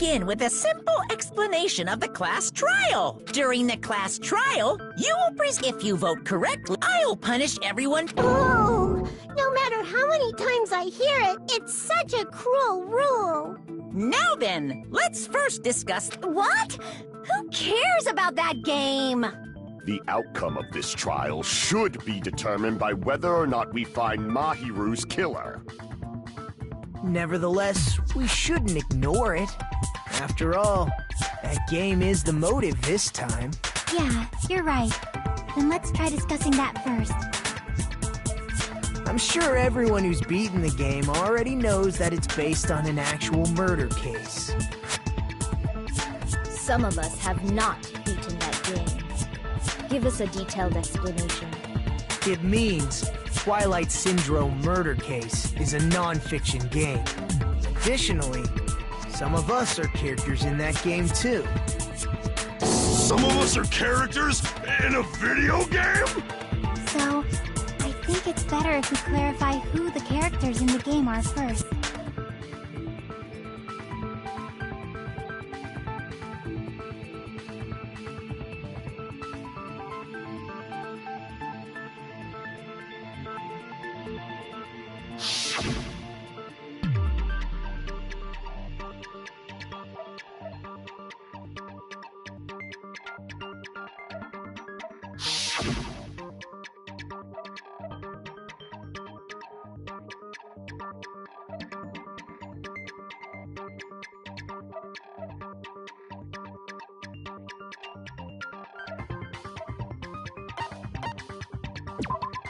begin with a simple explanation of the class trial. During the class trial, you will if you vote correctly, I'll punish everyone. Oh, no matter how many times I hear it, it's such a cruel rule. Now then, let's first discuss... What? Who cares about that game? The outcome of this trial should be determined by whether or not we find Mahiru's killer. Nevertheless, we shouldn't ignore it. After all, that game is the motive this time. Yeah, you're right. Then let's try discussing that first. I'm sure everyone who's beaten the game already knows that it's based on an actual murder case. Some of us have not beaten that game. Give us a detailed explanation. It means Twilight Syndrome Murder Case is a non-fiction game. Additionally, some of us are characters in that game too. Some of us are characters in a video game? So, I think it's better if we clarify who the characters in the game are first.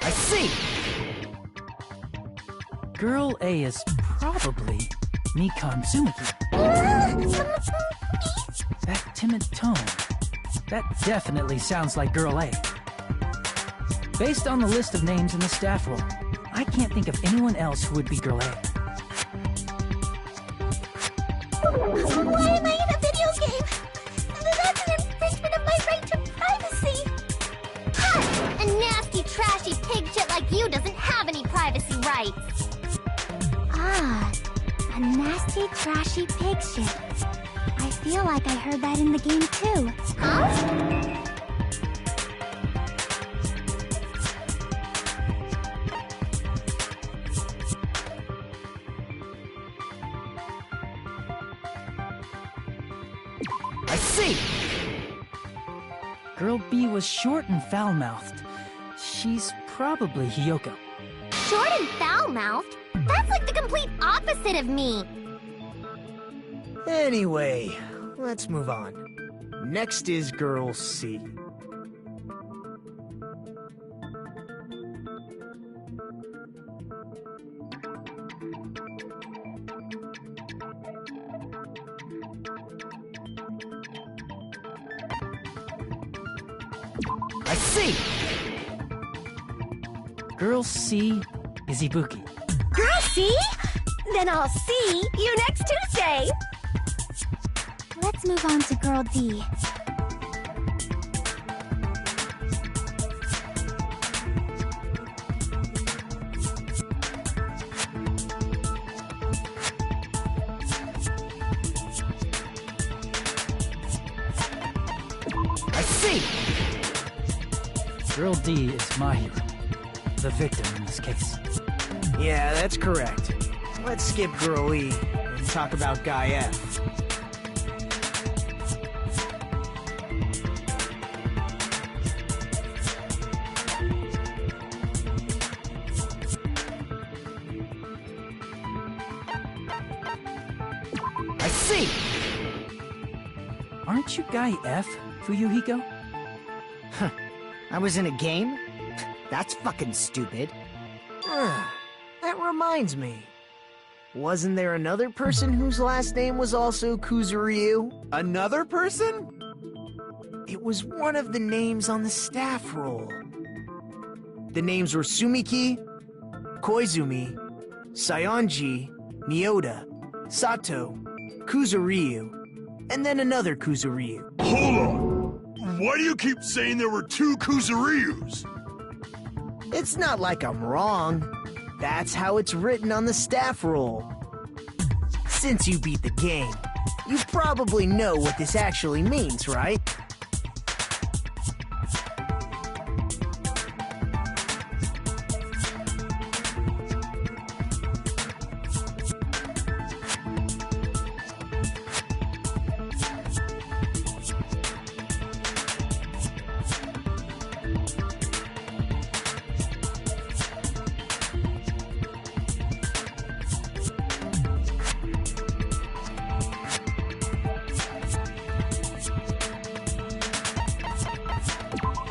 I see! Girl A is probably Mikan Tsumiki. That timid tone. That definitely sounds like Girl A. Based on the list of names in the staff roll, I can't think of anyone else who would be Girl A. Why am I in a video game? That's an infringement of my right to privacy! Ha! A nasty, trashy pig shit like you doesn't have any privacy rights! Ah, a nasty, trashy pig shit. I feel like I heard that in the game too. Huh? I see! Girl B was short and foul-mouthed. She's probably Hiyoko. Short and foul-mouthed? That's like the complete opposite of me! Anyway, let's move on. Next is Girl C. I see! Girl C is Ibuki. Girl C? Then I'll see you next Tuesday! Let's move on to Girl D. I see! Girl D is Mahiru, the victim in this case. Yeah, that's correct. Let's skip Girl E and talk about Guy F. I see! Aren't you Guy F, Fuyuhiko? I was in a game? That's fucking stupid. That reminds me. Wasn't there another person whose last name was also Kuzuryu? Another person? It was one of the names on the staff roll. The names were Sumiki, Koizumi, Sayonji, Miyoda, Sato, Kuzuryu, and then another Kuzuryu. Hold on! Why do you keep saying there were two Kuzuryus? It's not like I'm wrong. That's how it's written on the staff roll. Since you beat the game, You probably know what this actually means, right?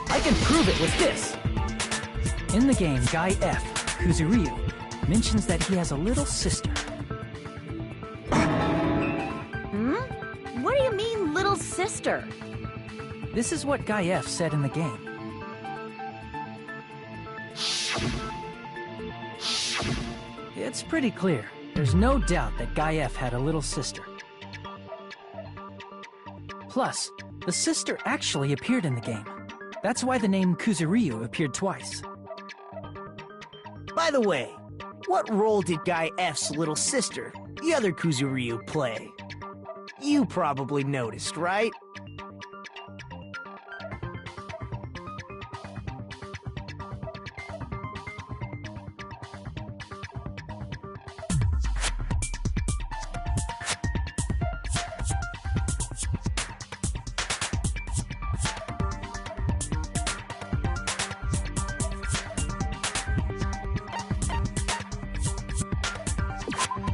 I can prove it with this! In the game, Guy F, Kuzuryu, mentions that he has a little sister. What do you mean, little sister? This is what Guy F said in the game. It's pretty clear. There's no doubt that Guy F had a little sister. Plus, the sister actually appeared in the game. That's why the name Kuzuryu appeared twice. By the way, what role did Guy F's little sister, the other Kuzuryu, play? You probably noticed, right?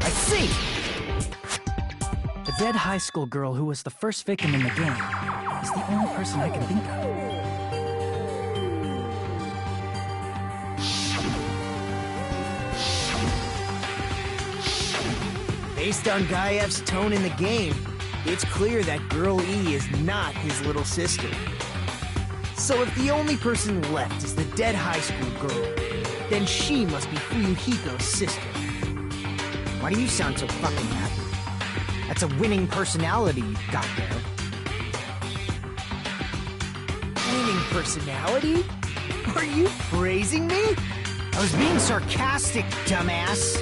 I see! The dead high school girl who was the first victim in the game is the only person I can think of. Based on Guy F's tone in the game, it's clear that Girl E is not his little sister. So if the only person left is the dead high school girl, then she must be Fuyuhiko's sister. Why do you sound so fucking happy? That's a winning personality you've got there. Winning personality? Are you praising me? I was being sarcastic, dumbass.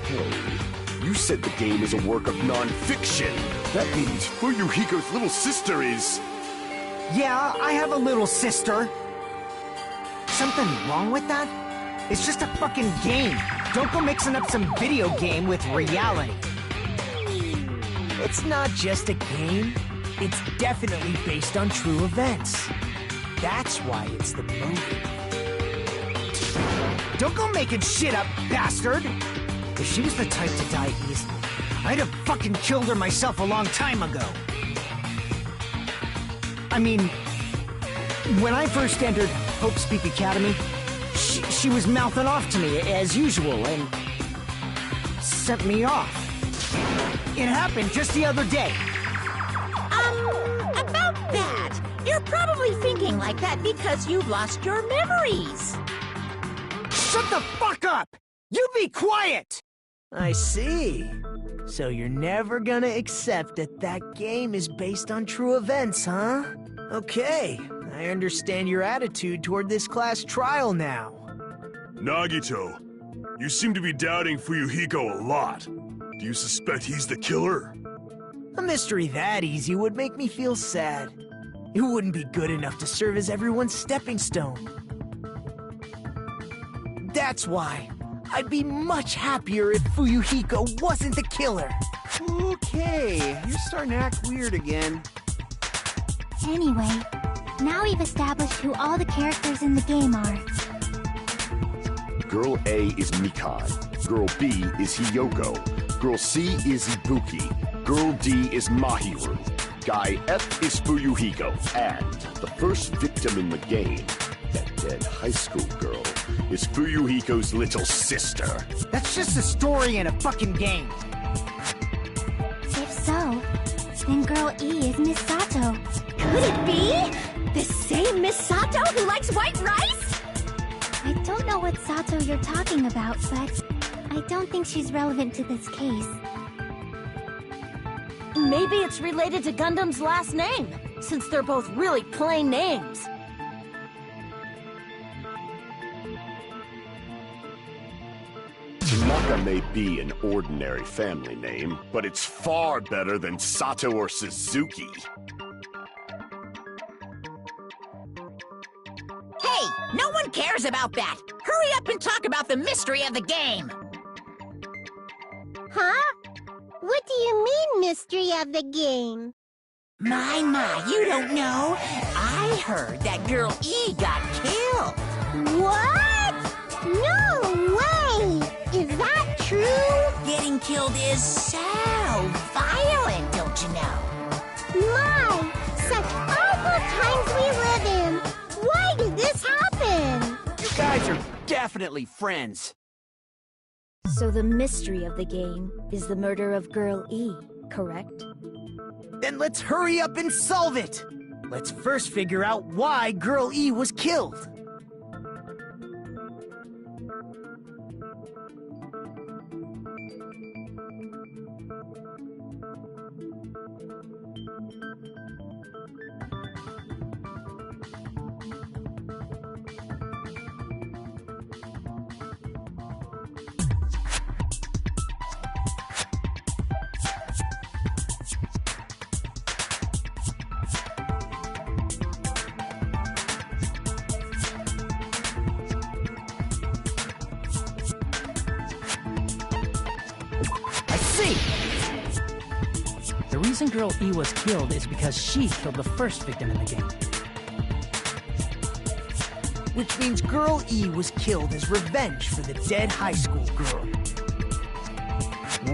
Hey, you said the game is a work of non-fiction. That means Fuyuhiko's little sister is... Yeah, I have a little sister. Something wrong with that? It's just a fucking game. Don't go mixing up some video game with reality. It's not just a game. It's definitely based on true events. That's why it's the movie. Don't go making shit up, bastard! If she was the type to die easily, I'd have fucking killed her myself a long time ago. I mean, when I first entered Hope's Peak Academy, she was mouthing off to me as usual and sent me off. It happened just the other day. About that, you're probably thinking like that because you've lost your memories. Shut the fuck up! You be quiet! I see. So you're never gonna accept that that game is based on true events, huh? Okay, I understand your attitude toward this class trial now. Nagito, you seem to be doubting Fuyuhiko a lot. Do you suspect he's the killer? A mystery that easy would make me feel sad. It wouldn't be good enough to serve as everyone's stepping stone. That's why I'd be much happier if Fuyuhiko wasn't the killer. Okay, you're starting to act weird again. Anyway, now we've established who all the characters in the game are. Girl A is Mikan. Girl B is Hiyoko. Girl C is Ibuki. Girl D is Mahiru. Guy F is Fuyuhiko. And the first victim in the game, that dead high school girl, is Fuyuhiko's little sister. That's just a story in a fucking game. If so, then Girl E is Miss Sato. Could it be? The same Miss Sato who likes white rice? I don't know what Sato you're talking about, but I don't think she's relevant to this case. Maybe it's related to Gundam's last name, since they're both really plain names. Waka may be an ordinary family name, but it's far better than Sato or Suzuki. Hey, no one cares about that. Hurry up and talk about the mystery of the game. Huh? What do you mean, mystery of the game? My, you don't know. I heard that girl E got killed. What? No way! Is that true? Getting killed is so violent, don't you know? My, such awful times we live in. Why did this happen? You guys are definitely friends. So the mystery of the game is the murder of Girl E, correct? Then let's hurry up and solve it! Let's first figure out why Girl E was killed. The reason Girl E was killed is because she killed the first victim in the game. Which means Girl E was killed as revenge for the dead high school girl.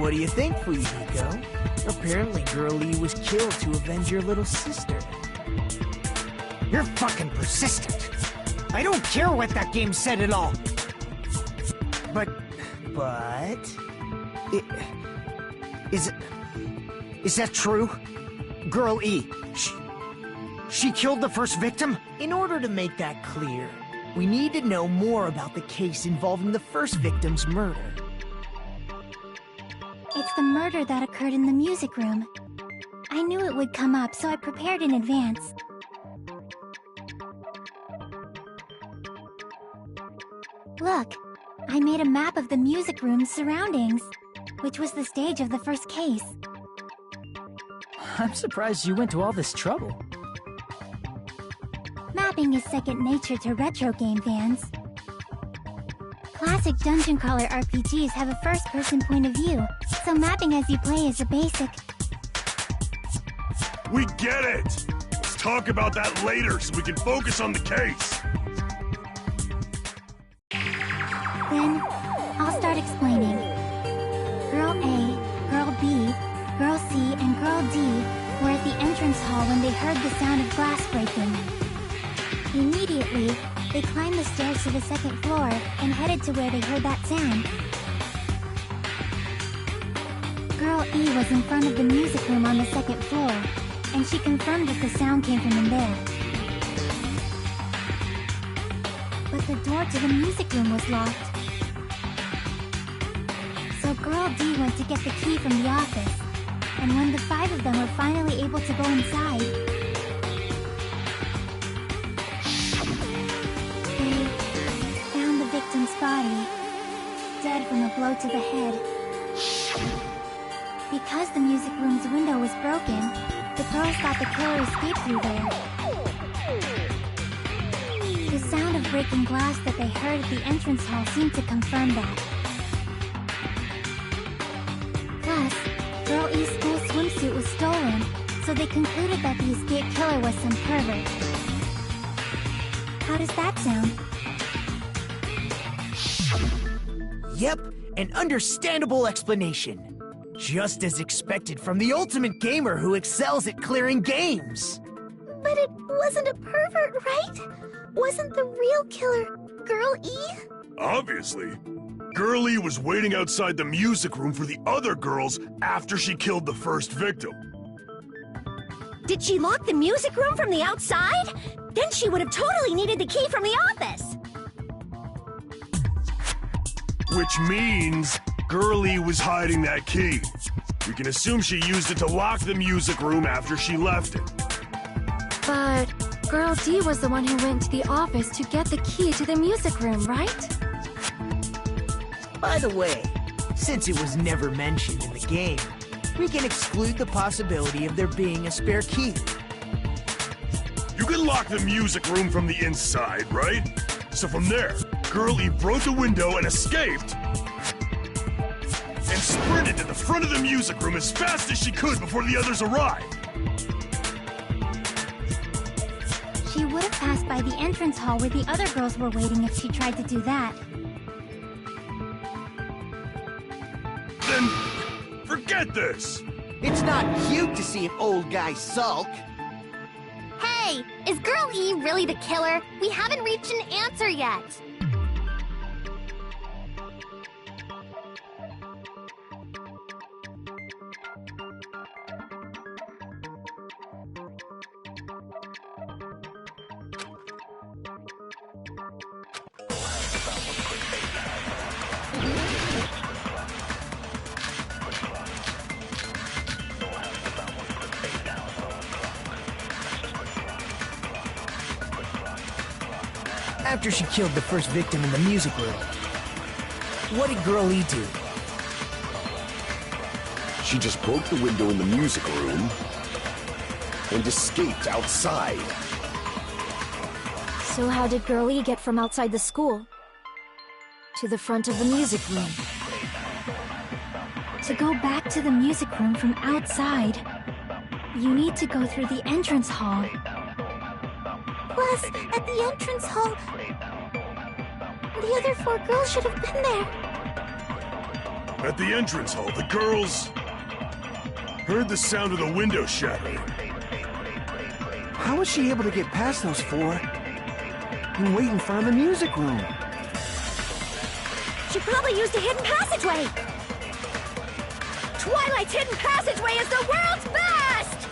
What do you think, Fuyuhiko? Apparently Girl E was killed to avenge your little sister. You're fucking persistent. I don't care what that game said at all. But... Is that true? Girl E, she killed the first victim? In order to make that clear, we need to know more about the case involving the first victim's murder. It's the murder that occurred in the music room. I knew it would come up, so I prepared in advance. Look, I made a map of the music room's surroundings, which was the stage of the first case. I'm surprised you went to all this trouble. Mapping is second nature to retro game fans. Classic dungeon crawler RPGs have a first-person point of view, so mapping as you play is a basic. We get it! Let's talk about that later so we can focus on the case. Then, I'll start explaining. Girl A, Girl B, Girl C, and Girl D were at the entrance hall when they heard the sound of glass breaking. Immediately, they climbed the stairs to the second floor and headed to where they heard that sound. Girl E was in front of the music room on the second floor, and she confirmed that the sound came from in there. But the door to the music room was locked. So Girl D went to get the key from the office, and when the 5 of them were finally able to go inside, they found the victim's body, dead from a blow to the head. Because the music room's window was broken, the girls thought the killer escaped through there. The sound of breaking glass that they heard at the entrance hall seemed to confirm that. Plus, Girl E's school swimsuit was stolen, so they concluded that the escaped killer was some pervert. How does that sound? Yep, an understandable explanation. Just as expected from the ultimate gamer who excels at clearing games. But it wasn't a pervert, right? Wasn't the real killer Girl E? Obviously. Girl E was waiting outside the music room for the other girls after she killed the first victim. Did she lock the music room from the outside? Then she would have totally needed the key from the office. Which means Girl E was hiding that key. We can assume she used it to lock the music room after she left it. But Girl D was the one who went to the office to get the key to the music room, right? By the way, Since it was never mentioned in the game, we can exclude the possibility of there being a spare key. You can lock the music room from the inside, right? So from there, Girl E broke the window and escaped, and sprinted to the front of the music room as fast as she could before the others arrived. She would have passed by the entrance hall where the other girls were waiting if she tried to do that. Then, forget this! It's not cute to see an old guy sulk. Hey, is Girl E really the killer? We haven't reached an answer yet. After she killed the first victim in the music room, what did Girl E do? She just broke the window in the music room and escaped outside. So how did Girl E get from outside the school to the front of the music room? To go back to the music room from outside, you need to go through the entrance hall. Plus, at the entrance hall, the other 4 girls should have been there. At the entrance hall, the girls heard the sound of the window shattering. How was she able to get past those 4 and wait in front of the music room? She probably used a hidden passageway! Twilight's hidden passageway is the world's best!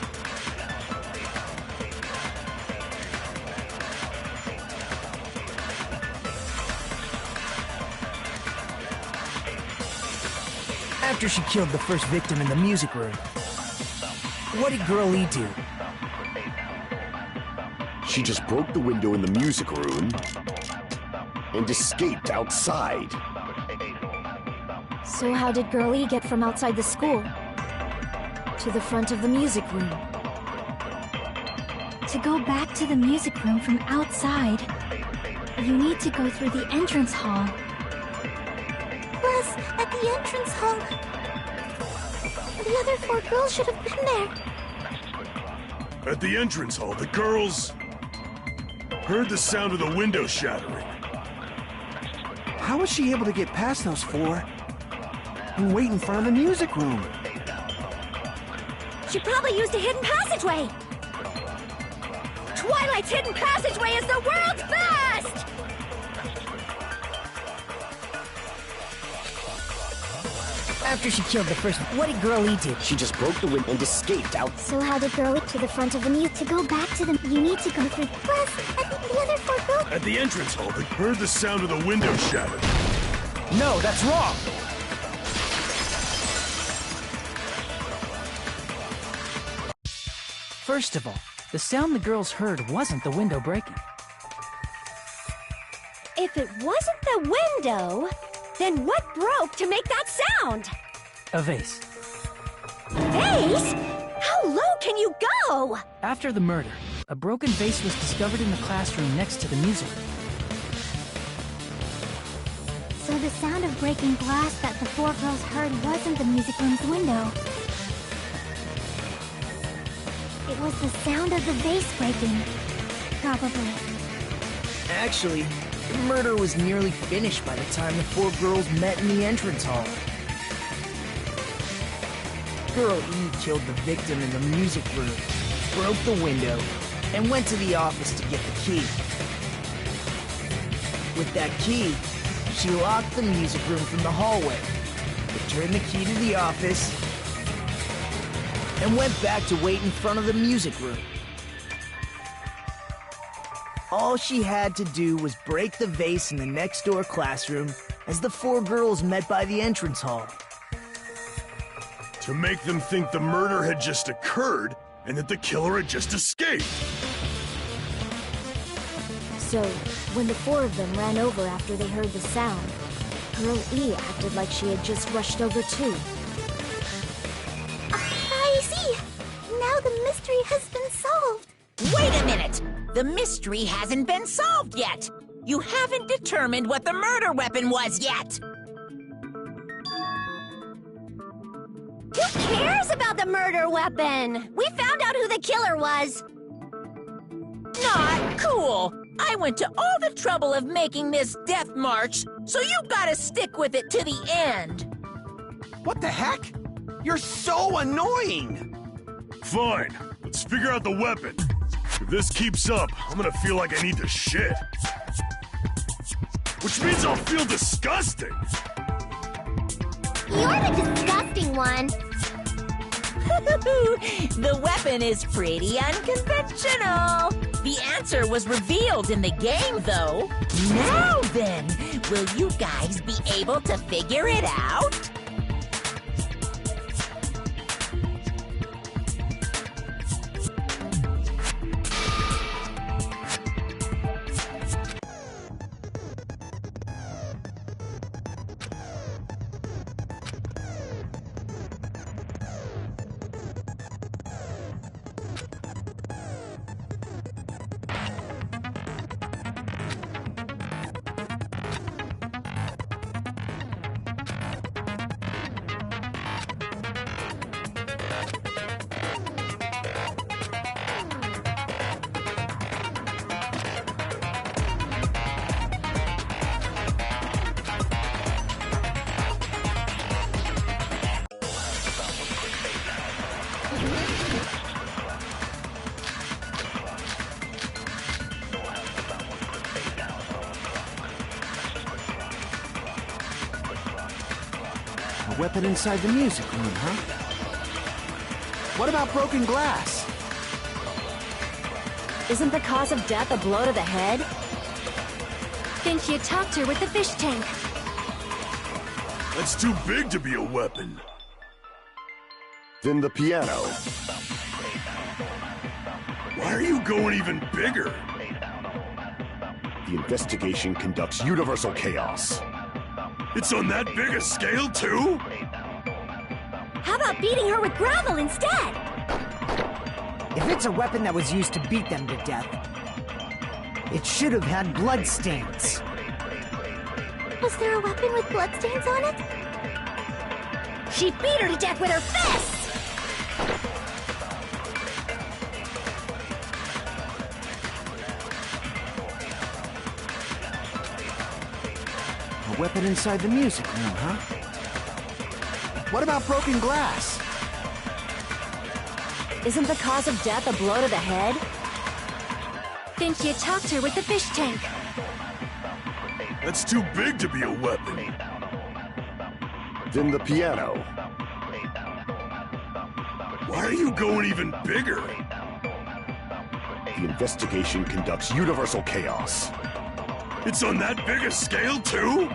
After she killed the first victim in the music room, what did Girl E do? She just broke the window in the music room and escaped outside. So how did Girl E get from outside the school to the front of the music room? To go back to the music room from outside, you need to go through the entrance hall. Plus, at the entrance hall, the other 4 girls should have been there. At the entrance hall, the girls heard the sound of the window shattering. How was she able to get past those 4 and wait in front of the music room? She probably used a hidden passageway! Twilight's hidden passageway is the world's best! After she killed the first, what did Girl E do? She just broke the window and escaped out. So how did Girl E to the front of the music? To go back to them, you need to go through. Plus, at the other 4 girls. At the entrance hall, they heard the sound of the window shattering. No, that's wrong! First of all, the sound the girls heard wasn't the window breaking. If it wasn't the window, then what broke to make that sound? A vase. Vase? How low can you go? After the murder, a broken vase was discovered in the classroom next to the music room. So the sound of breaking glass that the 4 girls heard wasn't the music room's window. It was the sound of the vase breaking. Probably. Actually, the murder was nearly finished by the time the 4 girls met in the entrance hall. Girl E killed the victim in the music room, broke the window, and went to the office to get the key. With that key, she locked the music room from the hallway, returned the key to the office, and went back to wait in front of the music room. All she had to do was break the vase in the next door classroom as the 4 girls met by the entrance hall. To make them think the murder had just occurred and that the killer had just escaped. So, when the 4 of them ran over after they heard the sound, Girl E acted like she had just rushed over too. I see. Now the mystery has been solved. Wait a minute! The mystery hasn't been solved yet! You haven't determined what the murder weapon was yet! Who cares about the murder weapon? We found out who the killer was. Not cool! I went to all the trouble of making this death march, so you gotta stick with it to the end! What the heck? You're so annoying! Fine, let's figure out the weapon. If this keeps up, I'm gonna feel like I need to shit. Which means I'll feel disgusting! You're the disgusting one. The weapon is pretty unconventional. The answer was revealed in the game, though. Now then, will you guys be able to figure it out? A weapon inside the music room, huh? What about broken glass? Isn't the cause of death a blow to the head? Think you talked her with the fish tank. That's too big to be a weapon. Then the piano. Why are you going even bigger? The investigation conducts universal chaos. It's on that big a scale, too? How about beating her with gravel instead? If it's a weapon that was used to beat them to death, it should have had bloodstains. Was there a weapon with bloodstains on it? She beat her to death with her fists! A weapon inside the music room, huh? What about broken glass? Isn't the cause of death a blow to the head? Think you talked her with the fish tank. That's too big to be a weapon. Then the piano. Why are you going even bigger? The investigation conducts universal chaos. It's on that big a scale, too?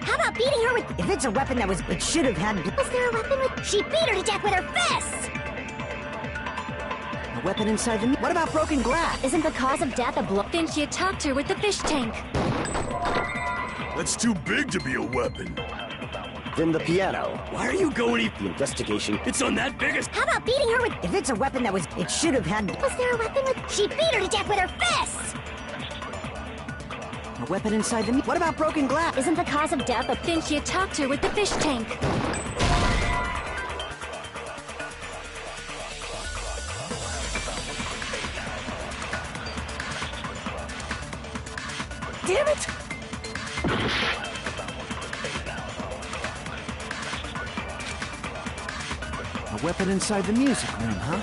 How about beating her with... If it's a weapon that was... It should have had... Was there a weapon with... She beat her to death with her fists! A weapon inside the... What about broken glass? Isn't the cause of death a blow? Think you talked her with the fish tank. That's too big to be a weapon. Then the piano. Why are you going The investigation... It's on that big a... How about beating her with... If it's a weapon that was... It should have had... Was there a weapon with... She beat her to death with her fists! A weapon inside the... What about broken glass? Isn't the cause of death a... Think you talked her with the fish tank. Damn it! A weapon inside the music room, huh?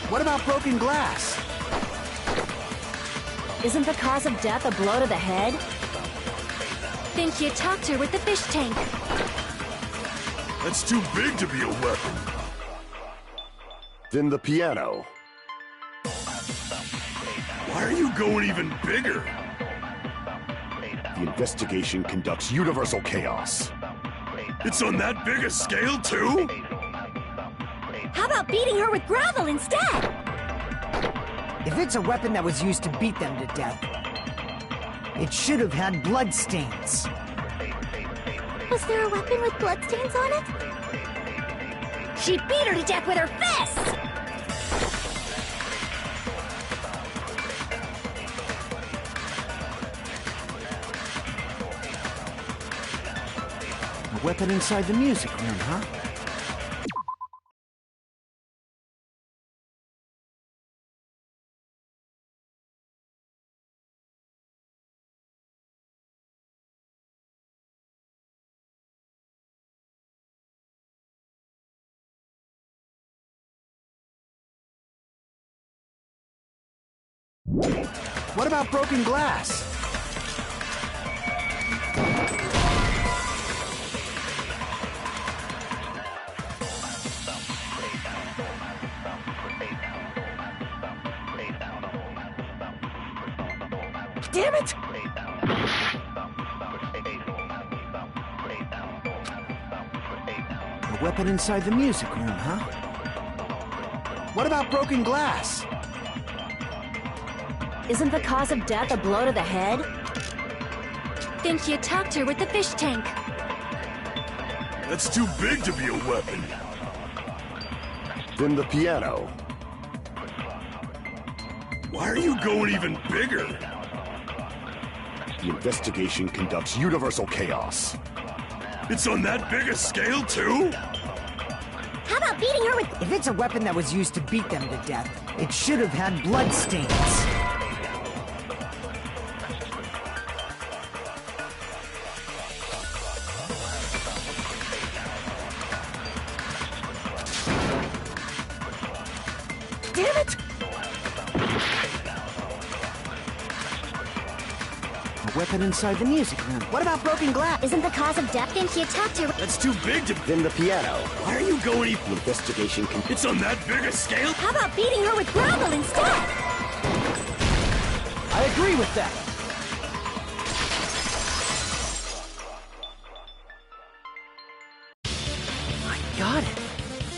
What about broken glass? Isn't the cause of death a blow to the head? Think you talked her with the fish tank. That's too big to be a weapon. Then the piano. Why are you going even bigger? The investigation conducts universal chaos. It's on that big a scale, too? How about beating her with gravel instead? If it's a weapon that was used to beat them to death, it should have had bloodstains. Was there a weapon with bloodstains on it? She beat her to death with her fists! A weapon inside the music room, huh? What about broken glass? Damn it! A weapon inside the music room, huh? What about broken glass? Isn't the cause of death a blow to the head? Then she attacked her with the fish tank. That's too big to be a weapon. Then the piano. Why are you going even bigger? The investigation conducts universal chaos. It's on that big a scale, too? How about beating her with... If it's a weapon that was used to beat them to death, it should have had bloodstains. Damn it! A weapon inside the music room. What about broken glass? Isn't the cause of death? Then she attacked her... That's too big to... Then the piano. Why are you going even... The investigation conducts... It's on that big a scale? How about beating her with gravel instead? I agree with that. I got it.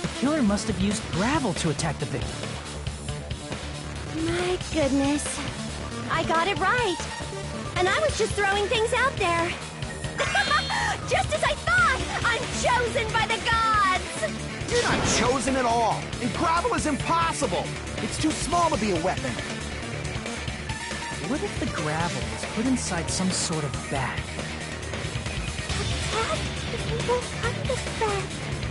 The killer must have used gravel to attack the victim. My goodness. I got it right. And I was just throwing things out there. Just as I thought! I'm chosen by the gods! You're not chosen at all. And gravel is impossible. It's too small to be a weapon. What if the gravel was put inside some sort of bag?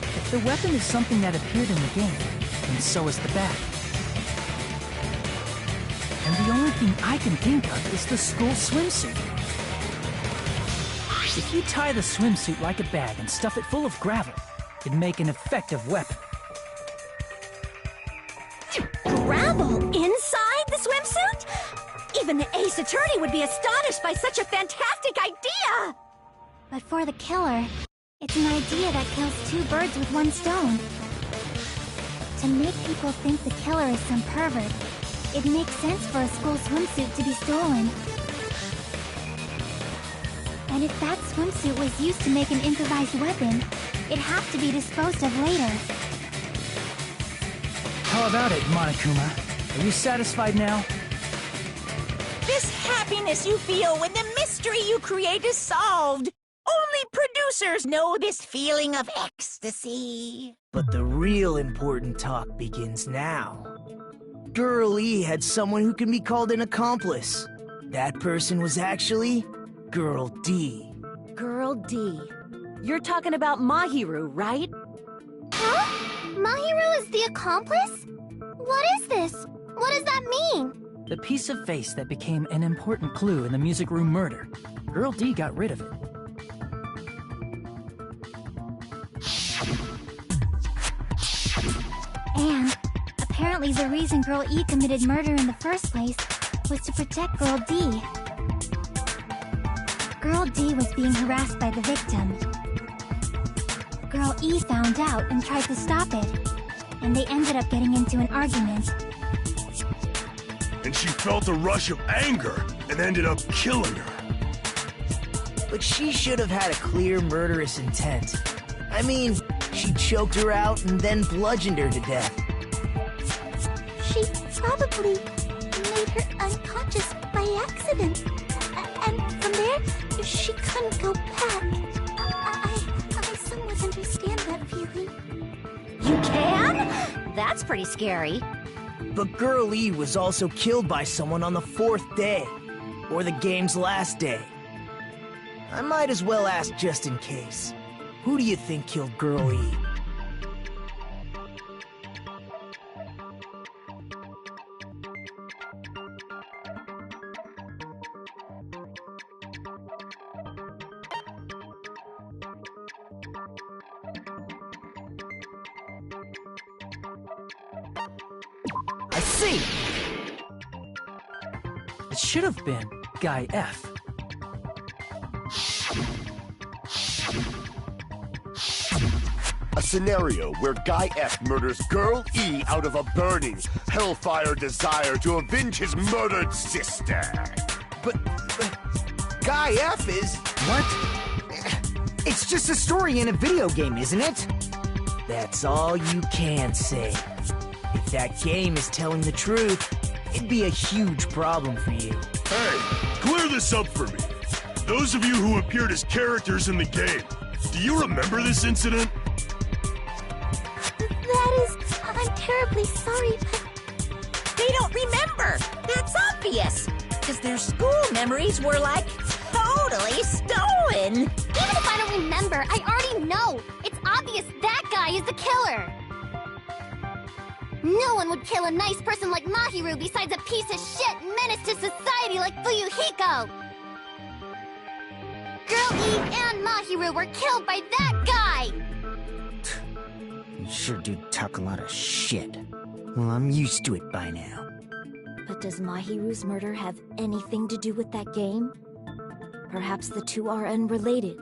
If the weapon is something that appeared in the game, then so is the bag. And the only thing I can think of is the school swimsuit. If you tie the swimsuit like a bag and stuff it full of gravel, it'd make an effective weapon. Gravel inside the swimsuit? Even the Ace Attorney would be astonished by such a fantastic idea! But for the killer, it's an idea that kills two birds with one stone. To make people think the killer is some pervert, it makes sense for a school swimsuit to be stolen. And if that swimsuit was used to make an improvised weapon, it'd have to be disposed of later. How about it, Monokuma? Are you satisfied now? This happiness you feel when the mystery you create is solved. Only producers know this feeling of ecstasy. But the real important talk begins now. Girl E had someone who can be called an accomplice. That person was actually Girl D. Girl D. You're talking about Mahiru, right? Huh? Mahiru is the accomplice? What is this? What does that mean? The piece of face that became an important clue in the music room murder. Girl D got rid of it. And apparently the reason Girl E committed murder in the first place was to protect Girl D. Girl D was being harassed by the victim. Girl E found out and tried to stop it, and they ended up getting into an argument. And she felt a rush of anger and ended up killing her. But she should have had a clear murderous intent. I mean, she choked her out and then bludgeoned her to death. She probably made her unconscious by accident. And from there, she couldn't go back. can't understand that feeling. You can? That's pretty scary. But Girl E was also killed by someone on the 4th day, or the game's last day. I might as well ask just in case. Who do you think killed Girl E? I see! It should have been Guy F. A scenario where Guy F murders Girl E out of a burning, hellfire desire to avenge his murdered sister. But Guy F is... What? It's just a story in a video game, isn't it? That's all you can say. If that game is telling the truth, it'd be a huge problem for you. Hey, clear this up for me. Those of you who appeared as characters in the game, do you remember this incident? I'm terribly sorry, but... They don't remember! That's obvious! Because their school memories were, like, totally stolen! Even if I don't remember, I already know! It's obvious that guy is the killer! No one would kill a nice person like Mahiru besides a piece of shit menace to society like Fuyuhiko! Girl E and Mahiru were killed by that guy! You sure do talk a lot of shit. Well, I'm used to it by now. But does Mahiru's murder have anything to do with that game? Perhaps the two are unrelated.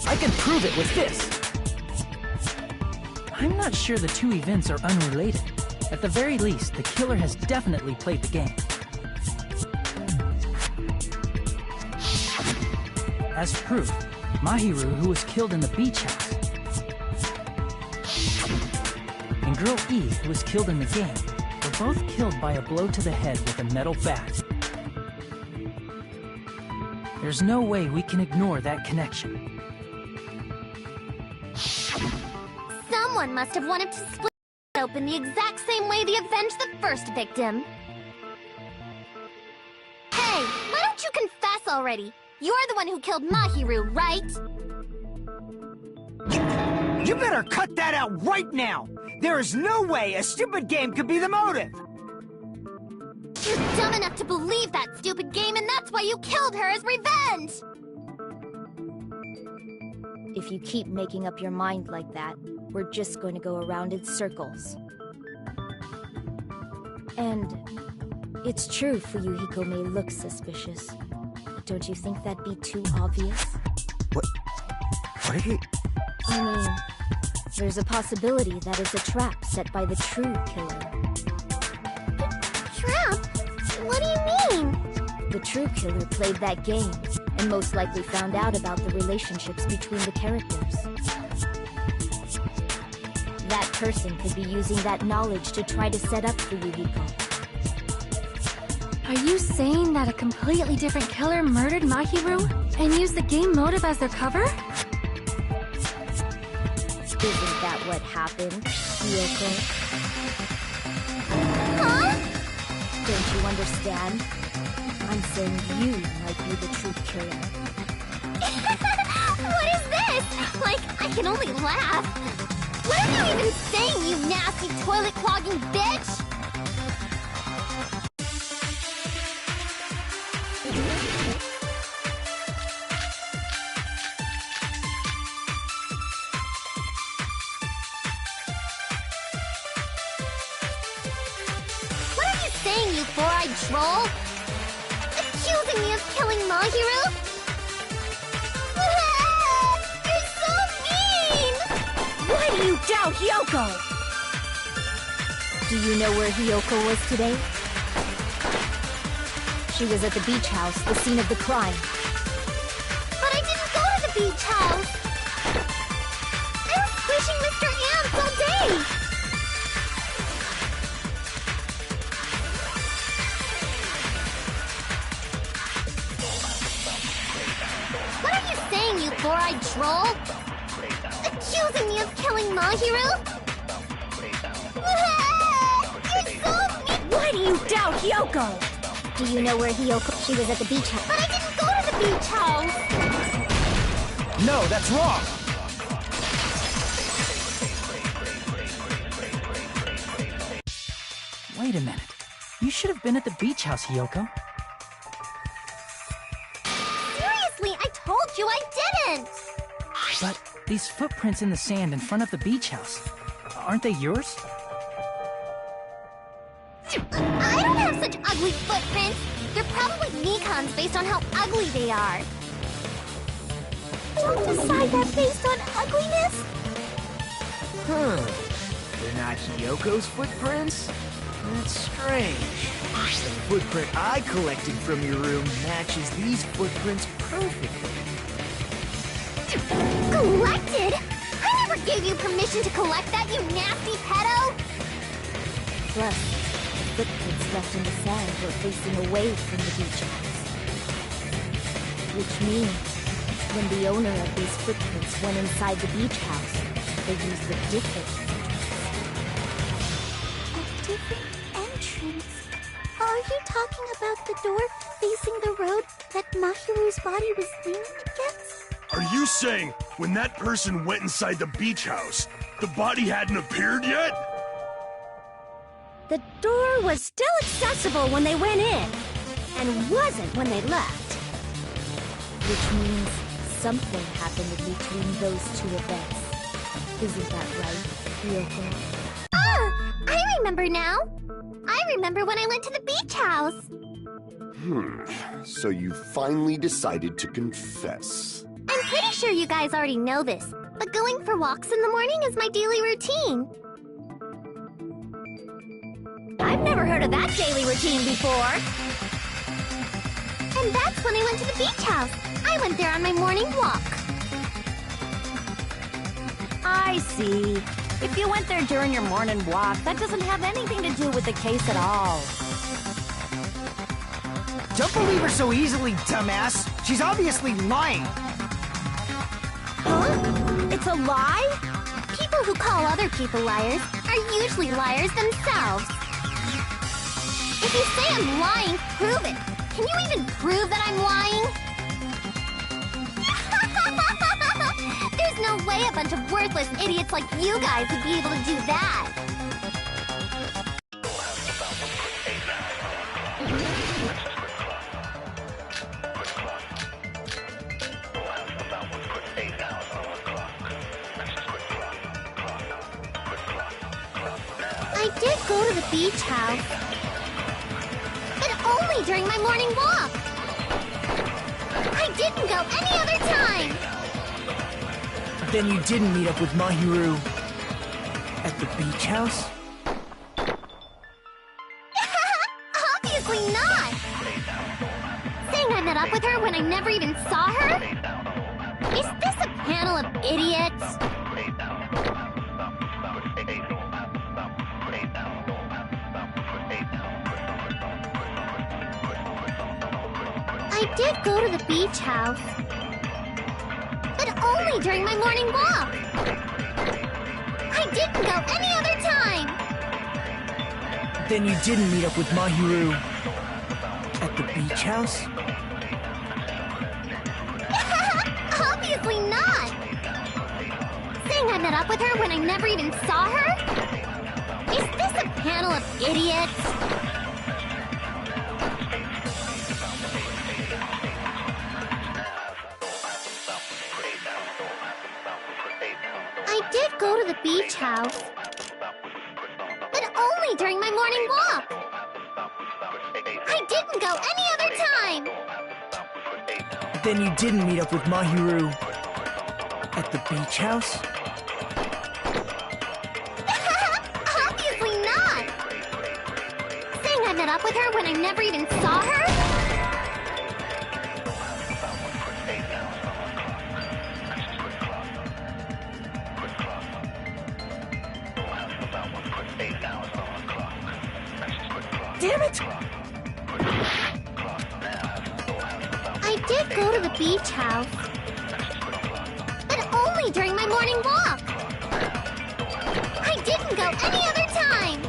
I can prove it with this! I'm not sure the two events are unrelated. At the very least, the killer has definitely played the game. As proof, Mahiru, who was killed in the beach house, and Girl E, who was killed in the game, were both killed by a blow to the head with a metal bat. There's no way we can ignore that connection. Someone must have wanted to split open the exact same way they avenged the first victim. Hey, why don't you confess already? You're the one who killed Mahiru, right? You better cut that out right now! There is no way a stupid game could be the motive! You're dumb enough to believe that stupid game, and that's why you killed her as revenge! If you keep making up your mind like that, we're just going to go around in circles. And it's true Fuyuhiko may look suspicious. But don't you think that'd be too obvious? What are you... I mean, there's a possibility that it's a trap set by the true killer. Trap? What do you mean? The true killer played that game, and most likely found out about the relationships between the characters. That person could be using that knowledge to try to set up Fuyuhiko. Are you saying that a completely different killer murdered Mahiru and used the game motive as their cover? Isn't that what happened, Kyoko? Huh? Don't you understand? I'm saying you might be the true killer. What is this? Like, I can only laugh. What are you even saying, you nasty toilet-clogging bitch? What are you saying, you four-eyed troll? Accuse accusing me of killing Mahiru? You're so mean! Why do you doubt Hiyoko? Do you know where Hiyoko was today? She was at the beach house, the scene of the crime. But I didn't go to the beach house! I was squishing Mr. Ants all day! What are you saying, you four-eyed troll? Accusing me of killing Mahiru? You're so mean! Why do you doubt Hiyoko? Do you know where Hiyoko? She was at the beach house. But I didn't go to the beach house! No, that's wrong! Wait a minute. You should have been at the beach house, Hiyoko. Seriously, I told you I didn't! But these footprints in the sand in front of the beach house, aren't they yours? I don't have such ugly footprints! They're probably Nikon's based on how ugly they are. Don't decide that based on ugliness! They're not Hiyoko's footprints? That's strange. The footprint I collected from your room matches these footprints perfectly. Collected? I never gave you permission to collect that, you nasty pedo! Plus, the footprints left in the sand were facing away from the beach house. Which means, when the owner of these footprints went inside the beach house, they used a different A different entrance? Are you talking about the door facing the road that Mahiru's body was leaning against? Are you saying when that person went inside the beach house, the body hadn't appeared yet? The door was still accessible when they went in, and wasn't when they left. Which means something happened in between those two events. Isn't that right, Hiyoko? Ah! I remember now! I remember when I went to the beach house! So you finally decided to confess. I'm pretty sure you guys already know this, but going for walks in the morning is my daily routine. I've never heard of that daily routine before. And that's when I went to the beach house. I went there on my morning walk. I see. If you went there during your morning walk, that doesn't have anything to do with the case at all. Don't believe her so easily, dumbass. She's obviously lying. Huh? It's a lie? People who call other people liars are usually liars themselves. If you say I'm lying, prove it. Can you even prove that I'm lying? There's no way a bunch of worthless idiots like you guys would be able to do that. I did go to the beach house, but only during my morning walk. I didn't go any other time. Then you didn't meet up with Mahiru at the beach house? Obviously not. Saying I met up with her when I never even saw her? Is this a panel of idiots? I did go to the beach house, but only during my morning walk. I didn't go any other time. Then you didn't meet up with Mahiru at the beach house? Obviously not. Saying I met up with her when I never even saw her? Is this a panel of idiots? I did go to the beach house, but only during my morning walk. I didn't go any other time. Then you didn't meet up with Mahiru at the beach house? Obviously not! Saying I met up with her when I never even saw her? Damn it! I did go to the beach house. But only during my morning walk. I didn't go any other time.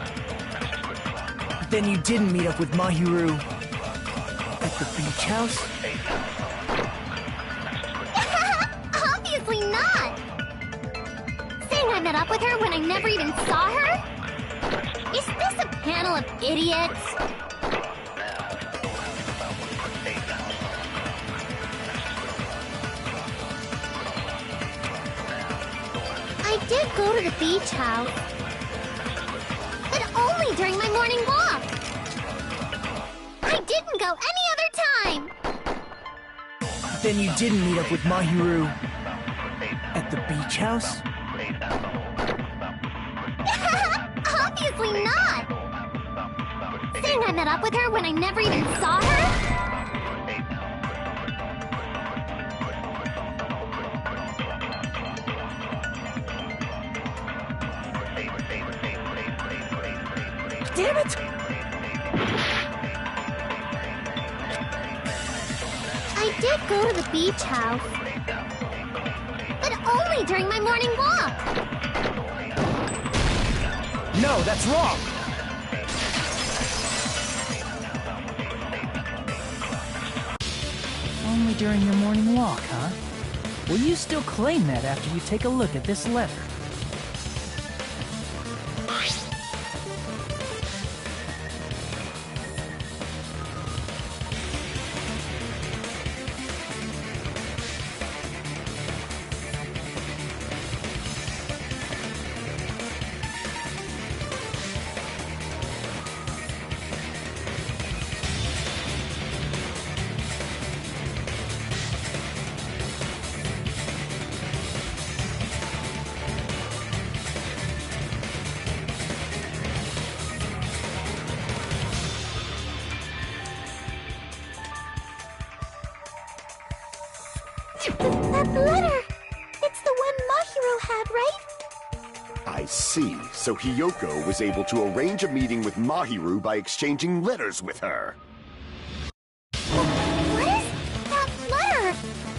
Then you didn't meet up with Mahiru at the beach house? Obviously not! Saying I met up with her when I never even saw her? Is this a panel of idiots? I did go to the beach house. But only during my morning walk. I didn't go any other time. Then you didn't meet up with Mahiru at the beach house? Obviously not! Saying I met up with her when I never even saw her? Damn it! I did go to the beach house. But only during my morning walk. No, that's wrong! Only during your morning walk, huh? Will you still claim that after you take a look at this letter? That letter! It's the one Mahiru had, right? I see. So Hiyoko was able to arrange a meeting with Mahiru by exchanging letters with her. What is that letter?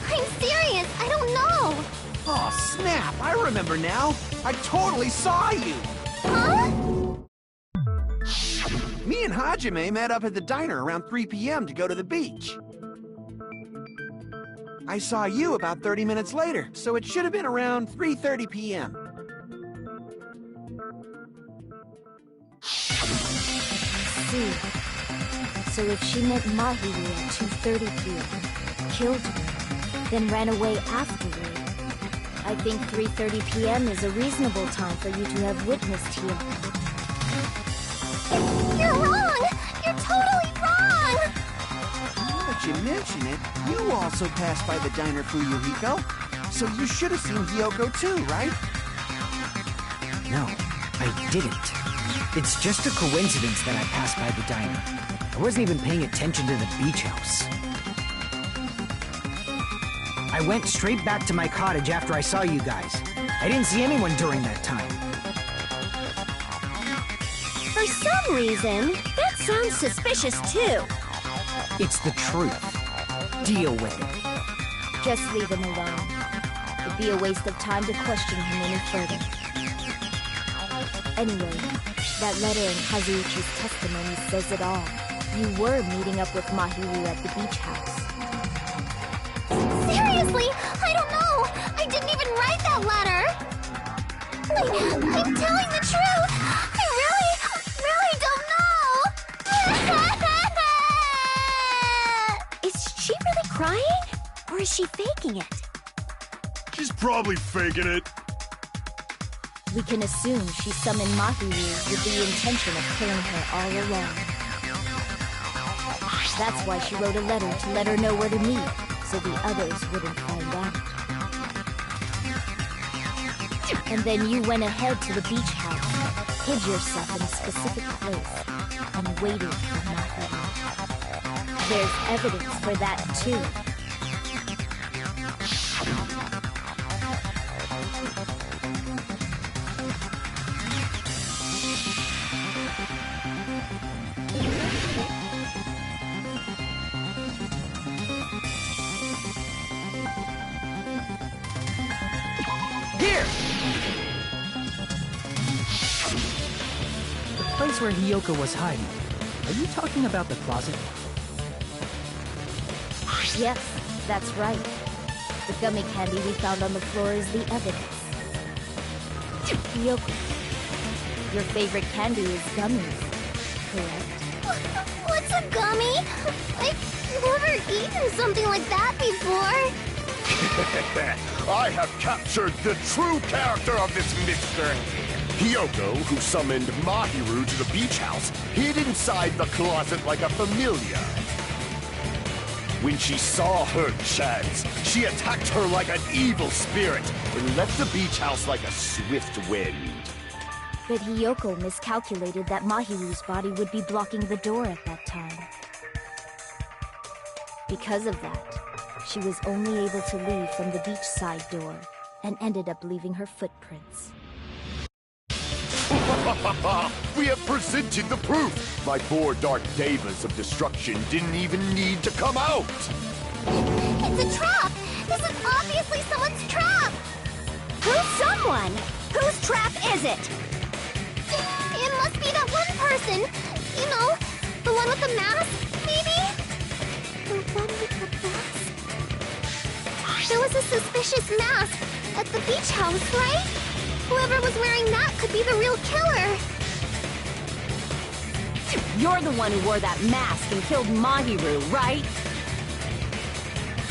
I'm serious, I don't know. Oh, snap! I remember now. I totally saw you. Huh? Me and Hajime met up at the diner around 3 p.m. to go to the beach. I saw you about 30 minutes later, so it should have been around 3:30 p.m. See. So if she met Mahiru at 2:30 p.m., killed me, then ran away afterward, I think 3:30 p.m. is a reasonable time for you to have witnessed here. You're wrong! You're totally wrong! Now that you mention it, you also passed by the diner, Fuyuhiko. So you should have seen Hiyoko too, right? No, I didn't. It's just a coincidence that I passed by the diner. I wasn't even paying attention to the beach house. I went straight back to my cottage after I saw you guys. I didn't see anyone during that time. For some reason, that sounds suspicious too. It's the truth. Deal with it. Just leave him alone. It'd be a waste of time to question him any further. Anyway, that letter in Kazuichi's testimony says it all. You were meeting up with Mahiru at the beach house. Seriously, I don't know! I didn't even write that letter! I'm telling the truth! I really don't know! Is she really crying? Or is she faking it? She's probably faking it. We can assume she summoned Mahiru with the intention of killing her all along. That's why she wrote a letter to let her know where to meet, so the others wouldn't find out. And then you went ahead to the beach house, hid yourself in a specific place, and waited for Mahiru. There's evidence for that, too. The place where Hiyoko was hiding. Are you talking about the closet? Yes, that's right. The gummy candy we found on the floor is the evidence. Hiyoko, your favorite candy is gummies, correct? What's a gummy? I've never eaten something like that before. I have captured the true character of this mystery. Hiyoko, who summoned Mahiru to the beach house, hid inside the closet like a familiar. When she saw her chance, she attacked her like an evil spirit and left the beach house like a swift wind. But Hiyoko miscalculated that Mahiru's body would be blocking the door at that time. Because of that, she was only able to leave from the beachside door and ended up leaving her footprints. We have presented the proof! My 4 dark devas of destruction didn't even need to come out! It's a trap! This is obviously someone's trap! Who's someone? Whose trap is it? It must be that one person! You know, the one with the mask, maybe? The one with the mask? There was a suspicious mask at the beach house, right? Whoever was wearing that could be the real killer! You're the one who wore that mask and killed Mahiru, right?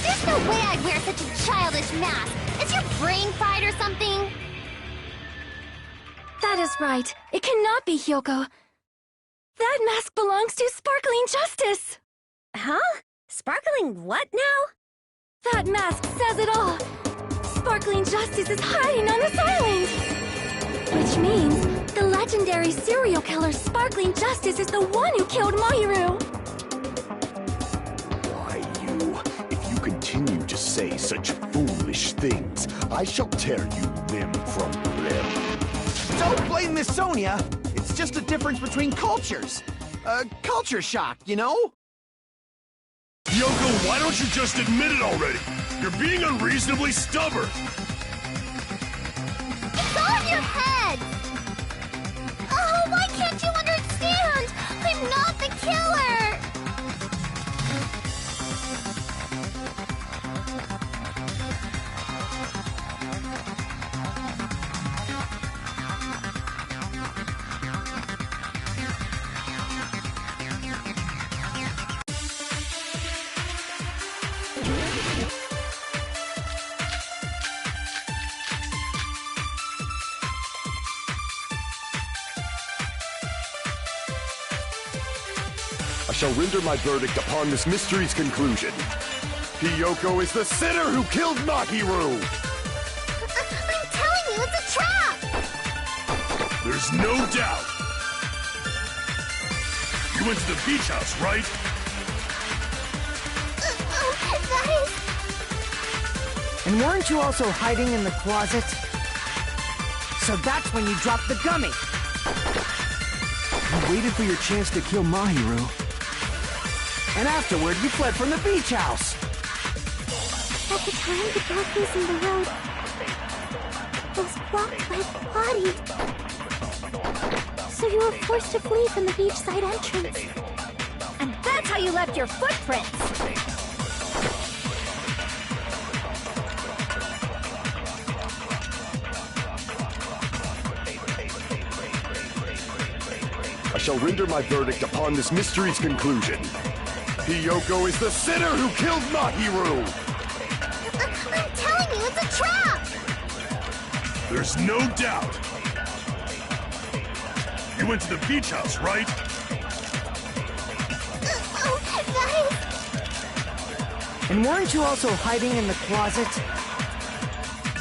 There's no way I'd wear such a childish mask! Is your brain fried or something? That is right. It cannot be Hiyoko. That mask belongs to Sparkling Justice! Huh? Sparkling what now? That mask says it all! Sparkling Justice is hiding on this island! Which means the legendary serial killer Sparkling Justice is the one who killed Mahiru! Why, you... If you continue to say such foolish things, I shall tear you limb from limb. Don't blame Miss Sonia! It's just a difference between cultures. Culture shock, you know? Hiyoko, why don't you just admit it already? You're being unreasonably stubborn! It's all in your head! Oh, why can't you understand? I'm not the killer! I shall render my verdict upon this mystery's conclusion. Hiyoko is the sinner who killed Mahiru! I'm telling you, it's a trap! There's no doubt! You went to the beach house, right? That is... And weren't you also hiding in the closet? So that's when you dropped the gummy! You waited for your chance to kill Mahiru. And afterward, you fled from the beach house! At the time, the darkness in the road was blocked by the body. So you were forced to flee from the beachside entrance. And that's how you left your footprints! I shall render my verdict upon this mystery's conclusion. Hiyoko is the sinner who killed Mahiru! I'm telling you, it's a trap! There's no doubt! You went to the beach house, right? That is... And weren't you also hiding in the closet?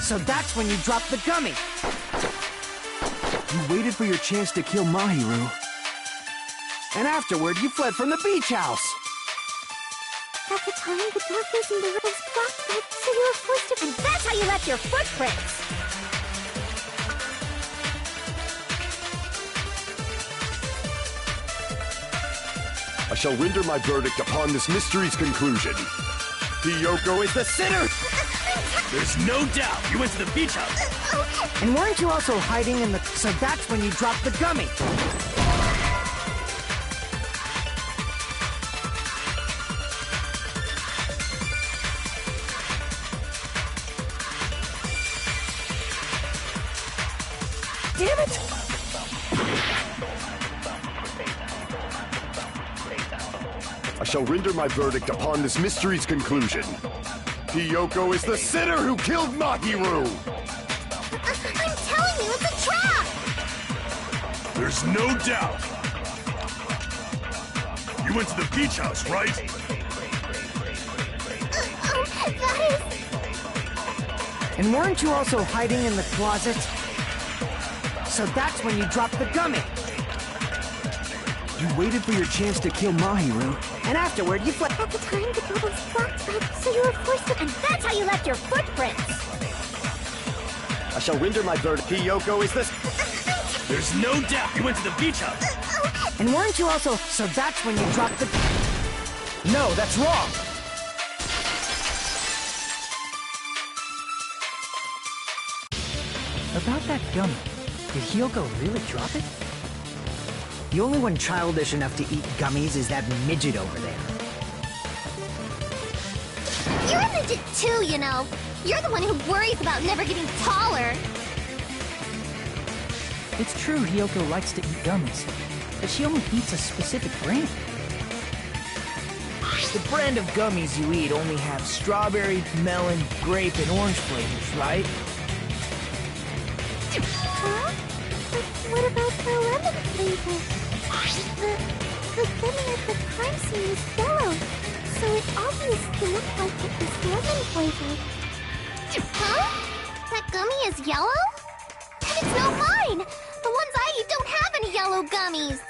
So that's when you dropped the gummy. You waited for your chance to kill Mahiru. And afterward, you fled from the beach house. At the time, the darkness in the room was blocked, so you were forced to... And that's how you left your footprints! I shall render my verdict upon this mystery's conclusion. Hiyoko is the sinner! There's no doubt you went to the beach house. And weren't you also hiding in the... So that's when you dropped the gummy. Damn it! I shall render my verdict upon this mystery's conclusion. Hiyoko is the sinner who killed Mahiru! I'm telling you, it's a trap! There's no doubt. You went to the beach house, right? That is... And weren't you also hiding in the closet? So that's when you dropped the gummy. You waited for your chance to kill Mahiru. And afterward, you fled... At the time, the door was blocked, so you were forced to... And that's how you left your footprints! I shall render my verdict. Hiyoko is the... There's no doubt you went to the beach house. And weren't you also... So that's when you dropped the... No, that's wrong! About that gummy, did Hiyoko really drop it? The only one childish enough to eat gummies is that midget over there. You're a midget too, you know. You're the one who worries about never getting taller. It's true Hiyoko likes to eat gummies, but she only eats a specific brand. The brand of gummies you eat only have strawberry, melon, grape, and orange flavors, right? Huh? But what about the lemon flavor? The gummy at the crime scene is yellow, so it obviously looked like it was lemon flavored. Huh? That gummy is yellow? And it's not mine! The ones I eat don't have any yellow gummies!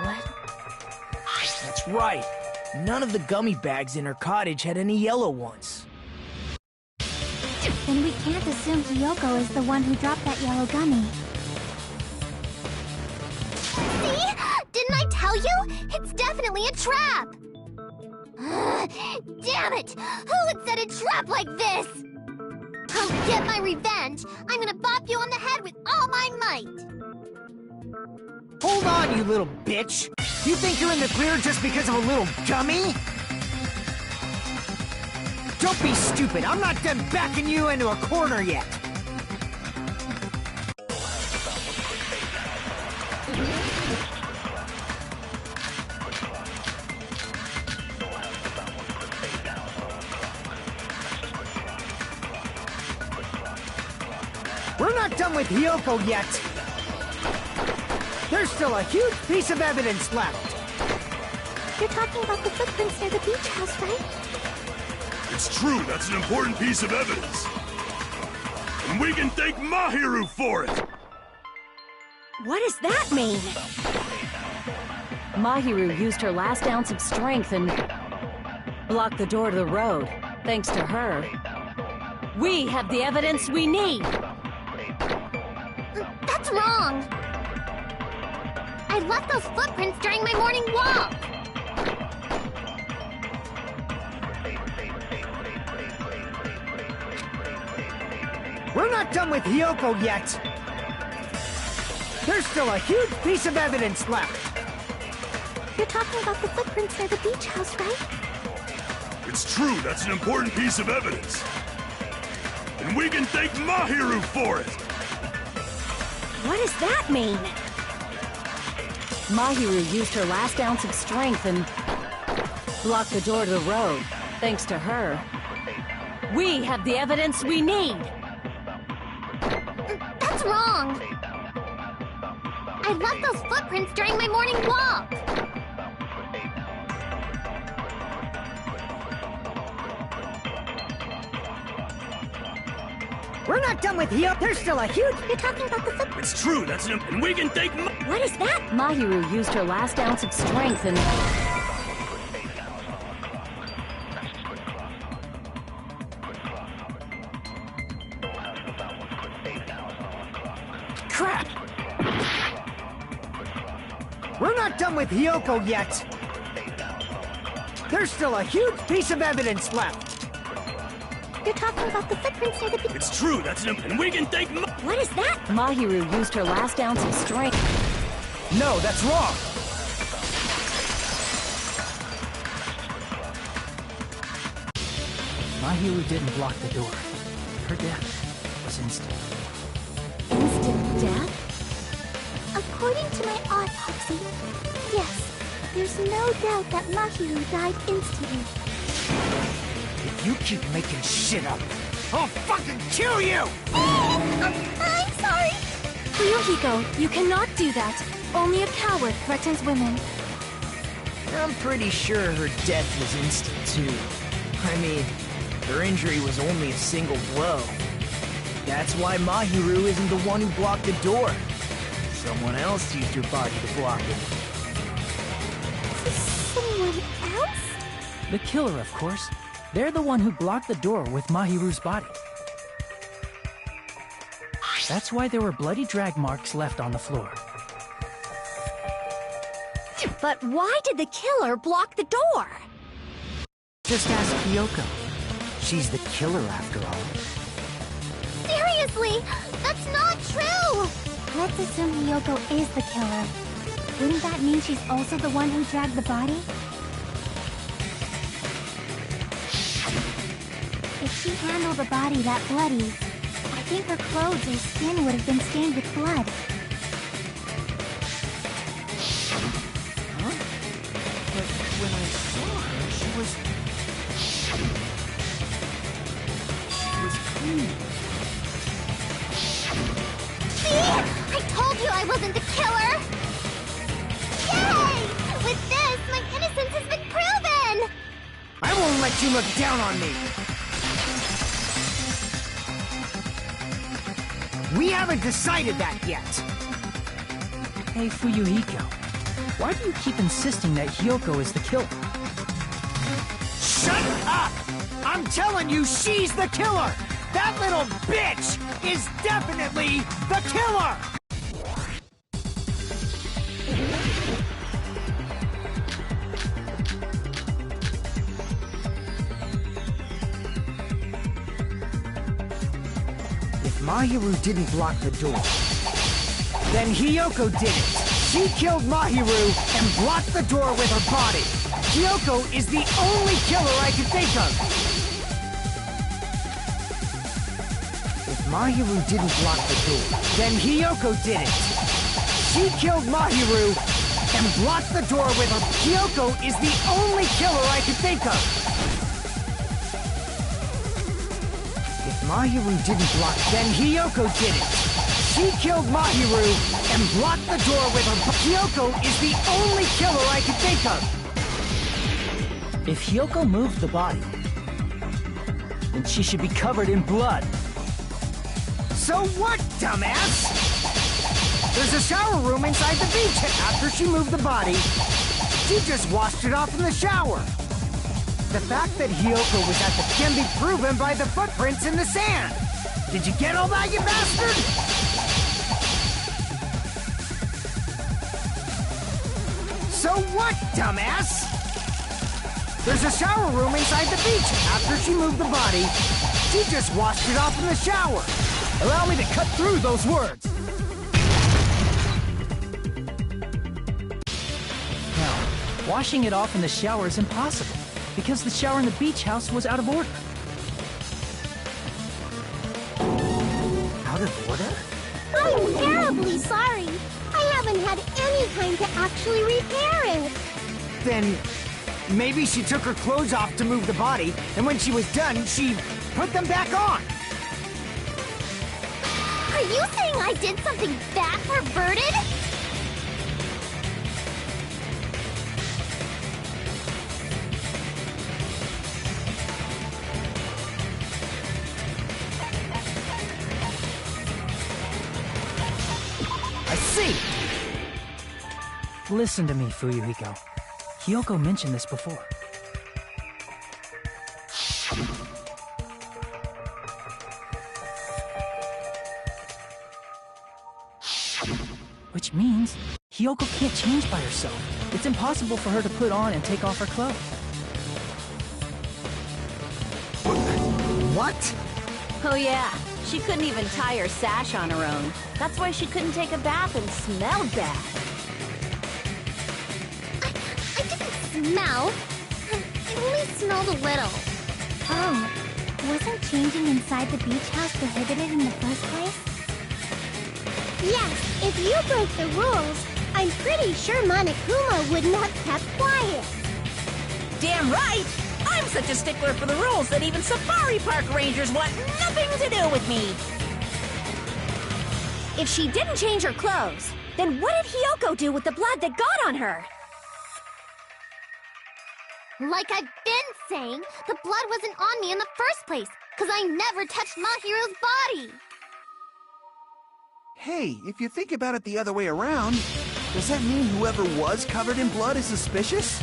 What? That's right. None of the gummy bags in her cottage had any yellow ones. Then we can't assume Hiyoko is the one who dropped that yellow gummy. See? Didn't I tell you? It's definitely a trap! Damn it! Who would set a trap like this? I'll get my revenge! I'm gonna bop you on the head with all my might! Hold on, you little bitch! You think you're in the clear just because of a little gummy? Don't be stupid! I'm not done backing you into a corner yet! We're not done with Hiyoko yet! There's still a huge piece of evidence left! You're talking about the footprints near the beach house, right? It's true, that's an important piece of evidence. And we can thank Mahiru for it! What does that mean? Mahiru used her last ounce of strength and blocked the door to the road. Thanks to her, we have the evidence we need! That's wrong! I left those footprints during my morning walk! We're not done with Hiyoko yet! There's still a huge piece of evidence left! You're talking about the footprints near the beach house, right? It's true, that's an important piece of evidence. And we can thank Mahiru for it! What does that mean? Mahiru used her last ounce of strength and blocked the door to the road. Thanks to her, we have the evidence we need! That's wrong! I left those footprints during my morning walk! We're not done with Hyo. There's still a huge... You're talking about the footprints. It's true, that's an... And we can thank... What is that? Mahiru used her last ounce of strength and... Crap! We're not done with Hiyoko yet. There's still a huge piece of evidence left. You're talking about the footprints near the beach. It's true, that's an... And we can thank... What is that? Mahiru used her last ounce of strength. No, that's wrong. Mahiru didn't block the door. Her death was instant. Instant death? According to my autopsy, yes, there's no doubt that Mahiru died instantly. If you keep making shit up, I'll fucking kill you! I'm sorry. Fuyuhiko, you cannot do that. Only a coward threatens women. I'm pretty sure her death was instant, too. I mean, her injury was only a single blow. That's why Mahiru isn't the one who blocked the door. Someone else used her body to block it. Someone else? The killer, of course. They're the one who blocked the door with Mahiru's body. That's why there were bloody drag marks left on the floor. But why did the killer block the door? Just ask Hiyoko. She's the killer after all. Seriously, that's not true! Let's assume Hiyoko is the killer. Wouldn't that mean she's also the one who dragged the body? If she handled a body that bloody, I think her clothes or skin would have been stained with blood. Huh? But when I saw her, she was clean. See? I told you I wasn't the killer! Yay! With this, my innocence has been proven! I won't let you look down on me! We haven't decided that yet! Hey, Fuyuhiko. Why do you keep insisting that Hiyoko is the killer? Shut up! I'm telling you, she's the killer! That little bitch is definitely the killer! If Mahiru didn't block the door, then Hiyoko did it. She killed Mahiru and blocked the door with her body. Hiyoko is the only killer I can think of. If Mahiru didn't block the door, then Hiyoko did it. She killed Mahiru and blocked the door with her. Hiyoko is the only killer I can think of. If Mahiru didn't block, then Hiyoko did it. She killed Mahiru and blocked the door with her. Hiyoko is the only killer I can think of. If Hiyoko moved the body, then she should be covered in blood. So what, dumbass? There's a shower room inside the beach. After she moved the body, she just washed it off in the shower. The fact that Hiyoko was at the can be proven by the footprints in the sand. Did you get all that, you bastard? So what, dumbass? There's a shower room inside the beach. After she moved the body, she just washed it off in the shower. Allow me to cut through those words. Now, washing it off in the shower is impossible, because the shower in the beach house was out of order. Out of order? I'm terribly sorry. I haven't had any time to actually repair it. Then maybe she took her clothes off to move the body, and when she was done, she put them back on. Are you saying I did something that perverted? see! Listen to me, Fuyuhiko. Hiyoko mentioned this before. Which means Hiyoko can't change by herself. It's impossible for her to put on and take off her clothes. What? Oh yeah, she couldn't even tie her sash on her own. That's why she couldn't take a bath and smelled bad. I didn't smell. I only smelled a little. Oh, wasn't changing inside the beach house prohibited in the first place? Yes, if you broke the rules, I'm pretty sure Monokuma wouldn't have kept quiet. Damn right! I'm such a stickler for the rules that even safari park rangers want nothing to do with me! If she didn't change her clothes, then what did Hiyoko do with the blood that got on her? Like I've been saying, the blood wasn't on me in the first place, because I never touched Mahiru's body! Hey, if you think about it the other way around, does that mean whoever was covered in blood is suspicious?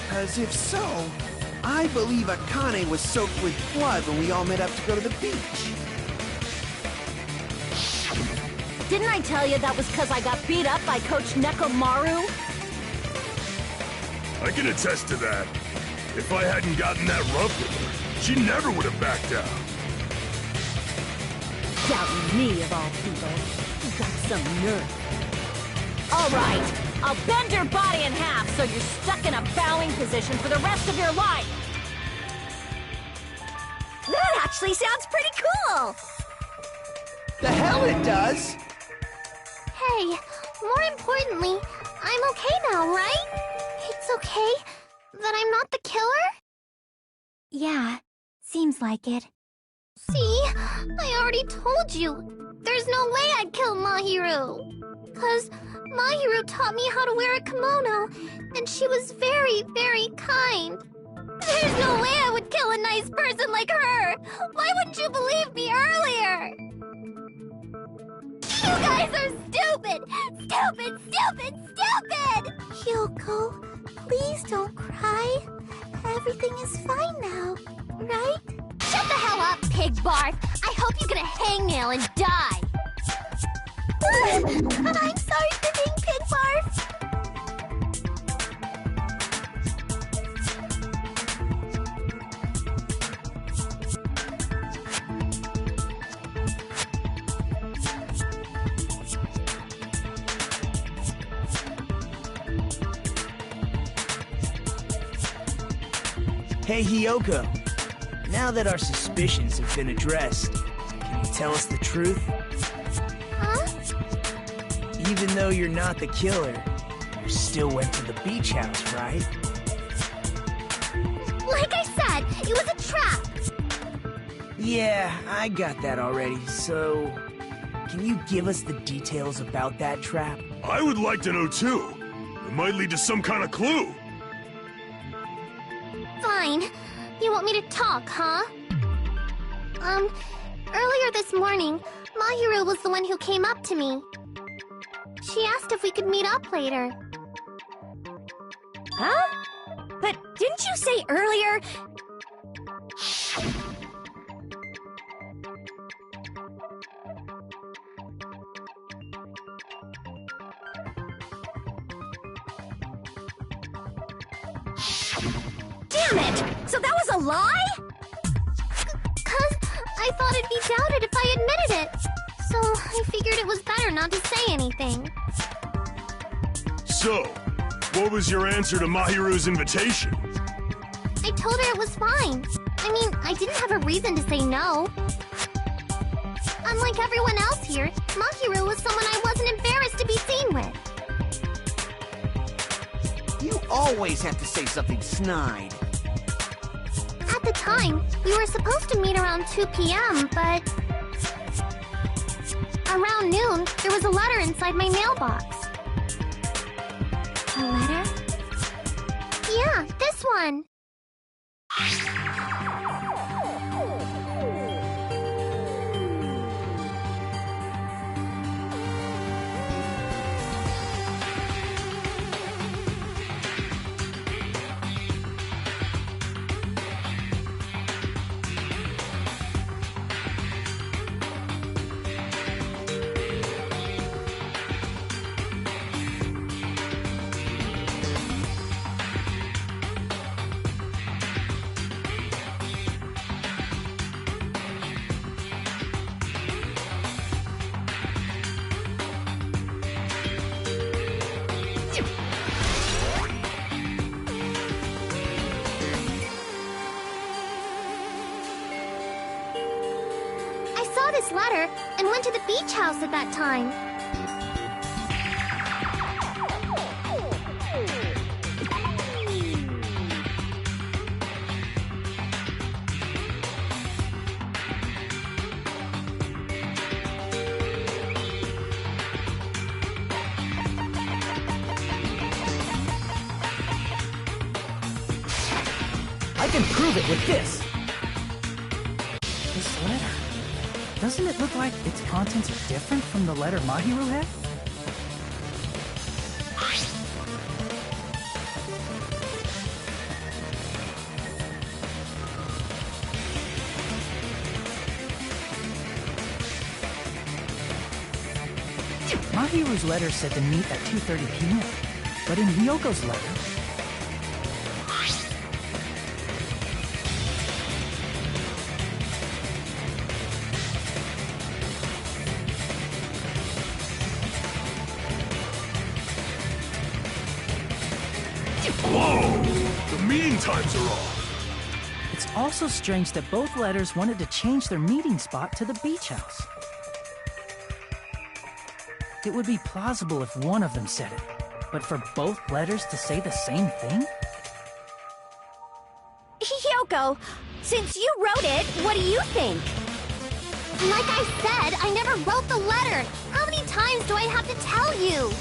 Because if so, I believe Akane was soaked with blood when we all met up to go to the beach. Didn't I tell you that was because I got beat up by Coach Nekomaru? I can attest to that. If I hadn't gotten that rough with her, she never would have backed down. Doubting me, of all people. You got some nerve. All right, I'll bend your body in half so you're stuck in a bowing position for the rest of your life. That actually sounds pretty cool! The hell it does! Hey, more importantly, I'm okay now, right? It's okay that I'm not the killer? Yeah, seems like it. See? I already told you. There's no way I'd kill Mahiru. 'Cause Mahiru taught me how to wear a kimono, and she was very, very kind. There's no way I would kill a nice person like her! Why wouldn't you believe me earlier? You guys are stupid! Stupid, stupid, stupid! Hiyoko, please don't cry. Everything is fine now, right? Shut the hell up, pig barf! I hope you get a hangnail and die! I'm sorry for being pig barf! Hey, Hiyoko. Now that our suspicions have been addressed, can you tell us the truth? Huh? Even though you're not the killer, you still went to the beach house, right? Like I said, it was a trap! Yeah, I got that already, so... Can you give us the details about that trap? I would like to know too. It might lead to some kind of clue. Fine. You want me to talk, huh? Earlier this morning, Mahiru was the one who came up to me. She asked if we could meet up later. Huh? But didn't you say earlier... Damn it! So that was a lie? 'Cause I thought it'd be doubted if I admitted it. So I figured it was better not to say anything. So, what was your answer to Mahiru's invitation? I told her it was fine. I mean, I didn't have a reason to say no. Unlike everyone else here, Mahiru was someone I wasn't embarrassed to be seen with. You always have to say something snide. At the time, we were supposed to meet around 2 p.m., but... Around noon, there was a letter inside my mailbox. A letter? Yeah, this one. this letter and went to the beach house at that time. I can prove it with this! This letter... Doesn't it look like its contents are different from the letter Mahiru had? Mahiru's letter said to meet at 2:30 p.m., but in Hyoko's letter... Whoa! The meeting times are off! It's also strange that both letters wanted to change their meeting spot to the beach house. It would be plausible if one of them said it, but for both letters to say the same thing? Hyoko, since you wrote it, what do you think? Like I said, I never wrote the letter. How many times do I have to tell you?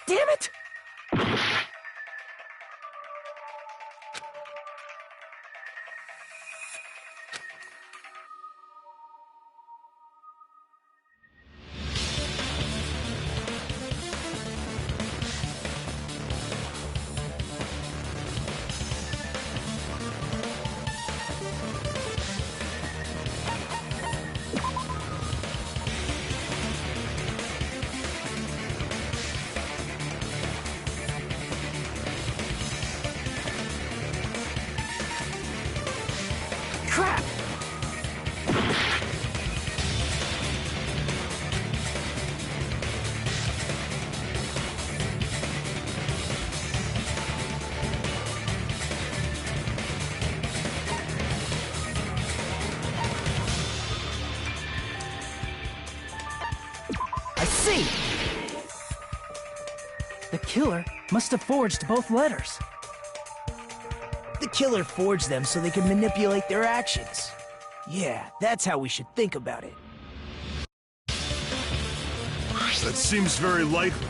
Damn it! Crap! I see! The killer must have forged both letters. The killer forged them so they could manipulate their actions. Yeah, that's how we should think about it. That seems very likely.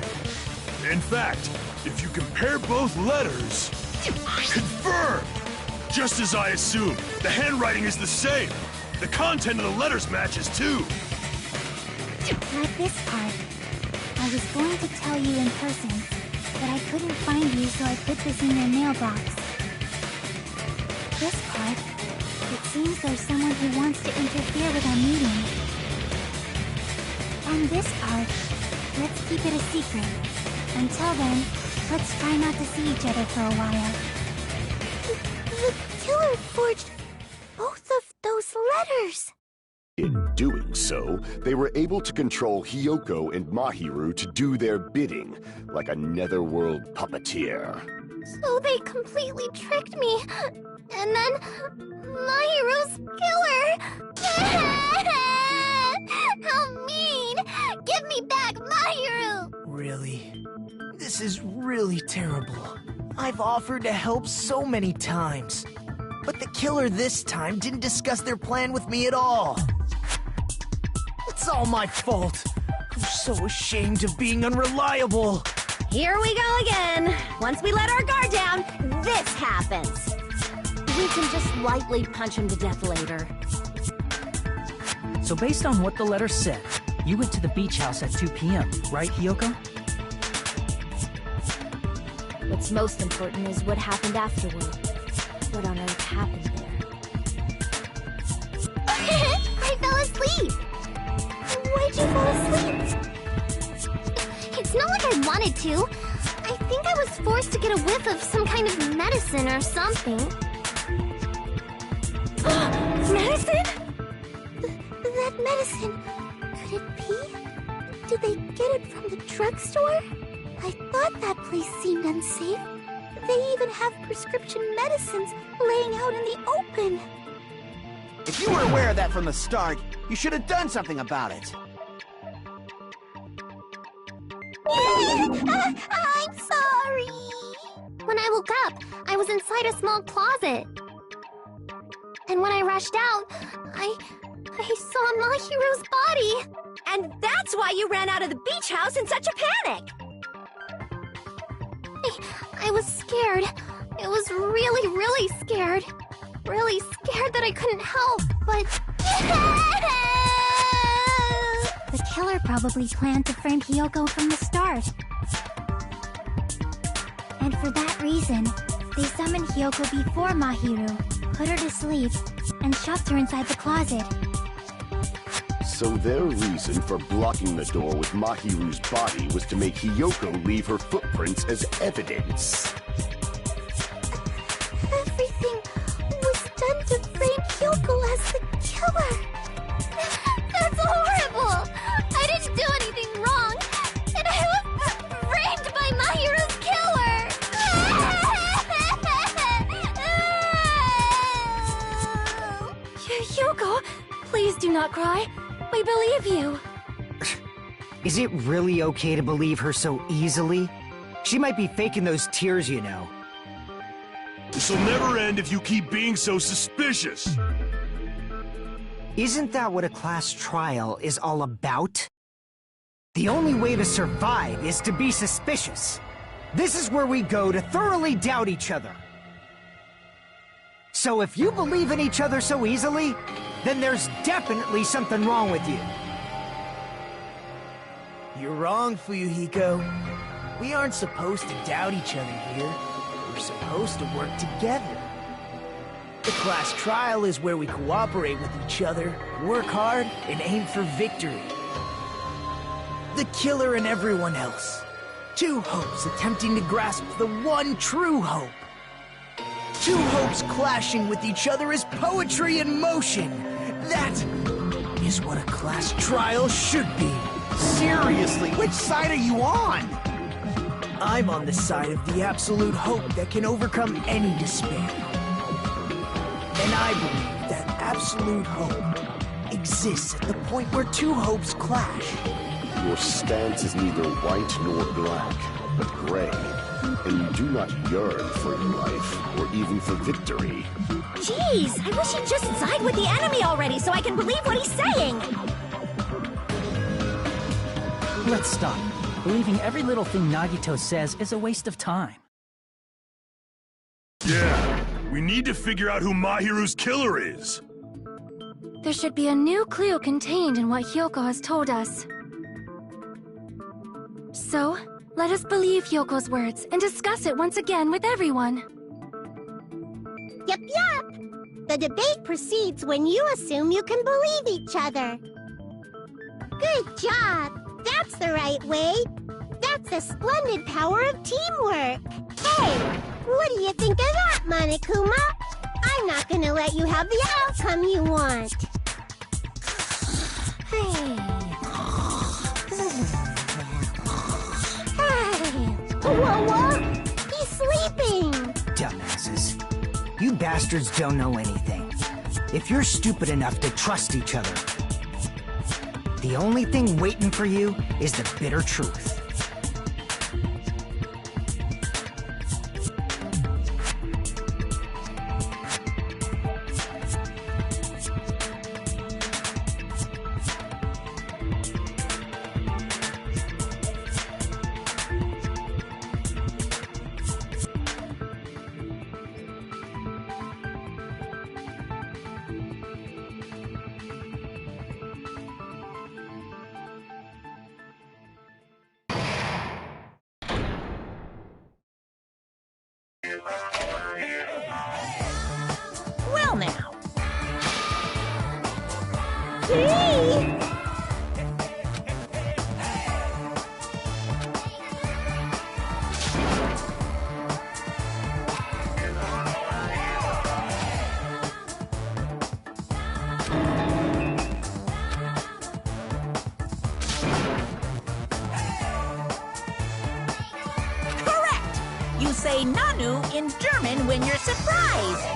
In fact, if you compare both letters... Confirmed! Just as I assumed, the handwriting is the same. The content of the letters matches too. Not this part. I was going to tell you in person, but I couldn't find you, so I put this in your mailbox. This part, it seems there's someone who wants to interfere with our meeting. And this part, let's keep it a secret. Until then, let's try not to see each other for a while. The killer forged both of those letters! In doing so, they were able to control Hyoko and Mahiru to do their bidding, like a netherworld puppeteer. So they completely tricked me. And then, Mahiru's killer! How mean! Give me back Mahiru! Really? This is really terrible. I've offered to help so many times. But the killer this time didn't discuss their plan with me at all. It's all my fault. I'm so ashamed of being unreliable. Here we go again. Once we let our guard down, this happens. We can just lightly punch him to death later. So based on what the letter said, you went to the beach house at 2 p.m., right, Hyoko? What's most important is what happened afterward. What on earth happened there? I fell asleep! Why'd you fall asleep? It's not like I wanted to. I think I was forced to get a whiff of some kind of medicine or something. Medicine? That medicine... could it be? Did they get it from the drugstore? I thought that place seemed unsafe. They even have prescription medicines laying out in the open. If you were aware of that from the start, you should have done something about it. I'm sorry. When I woke up, I was inside a small closet. And when I rushed out, I saw Mahiru's body. And that's why you ran out of the beach house in such a panic! I was scared. I was really, really scared. Really scared that I couldn't help, but... The killer probably planned to frame Hiyoko from the start. And for that reason, they summoned Hiyoko before Mahiru, put her to sleep, and shoved her inside the closet. So their reason for blocking the door with Mahiru's body was to make Hiyoko leave her footprints as evidence. Everything was done to frame Hiyoko as the killer. That's horrible! I didn't do anything wrong, and I was framed by Mahiru's killer! Hiyoko, please do not cry. We believe you. Is it really okay to believe her so easily? She might be faking those tears, you know. This'll never end if you keep being so suspicious. Isn't that what a class trial is all about? The only way to survive is to be suspicious. This is where we go to thoroughly doubt each other. So if you believe in each other so easily, then there's definitely something wrong with you. You're wrong, Fuyuhiko. We aren't supposed to doubt each other here. We're supposed to work together. The class trial is where we cooperate with each other, work hard, and aim for victory. The killer and everyone else. Two hopes attempting to grasp the one true hope. Two hopes clashing with each other is poetry in motion. That is what a class trial should be. Seriously, which side are you on? I'm on the side of the absolute hope that can overcome any despair. And I believe that absolute hope exists at the point where two hopes clash. Your stance is neither white nor black, but gray. And you do not yearn for your life, or even for victory. Jeez, I wish he'd just side with the enemy already so I can believe what he's saying! Let's stop. Believing every little thing Nagito says is a waste of time. Yeah, we need to figure out who Mahiru's killer is. There should be a new clue contained in what Hiyoko has told us. So, let us believe Hyoko's words and discuss it once again with everyone. Yup. The debate proceeds when you assume you can believe each other. Good job! That's the right way! That's the splendid power of teamwork! Hey, what do you think of that, Monokuma? I'm not gonna let you have the outcome you want! Hey! Whoa! He's sleeping! Dumbasses. You bastards don't know anything. If you're stupid enough to trust each other, the only thing waiting for you is the bitter truth. Well now. Hey! Correct! You say Nanu in German when you're surprised.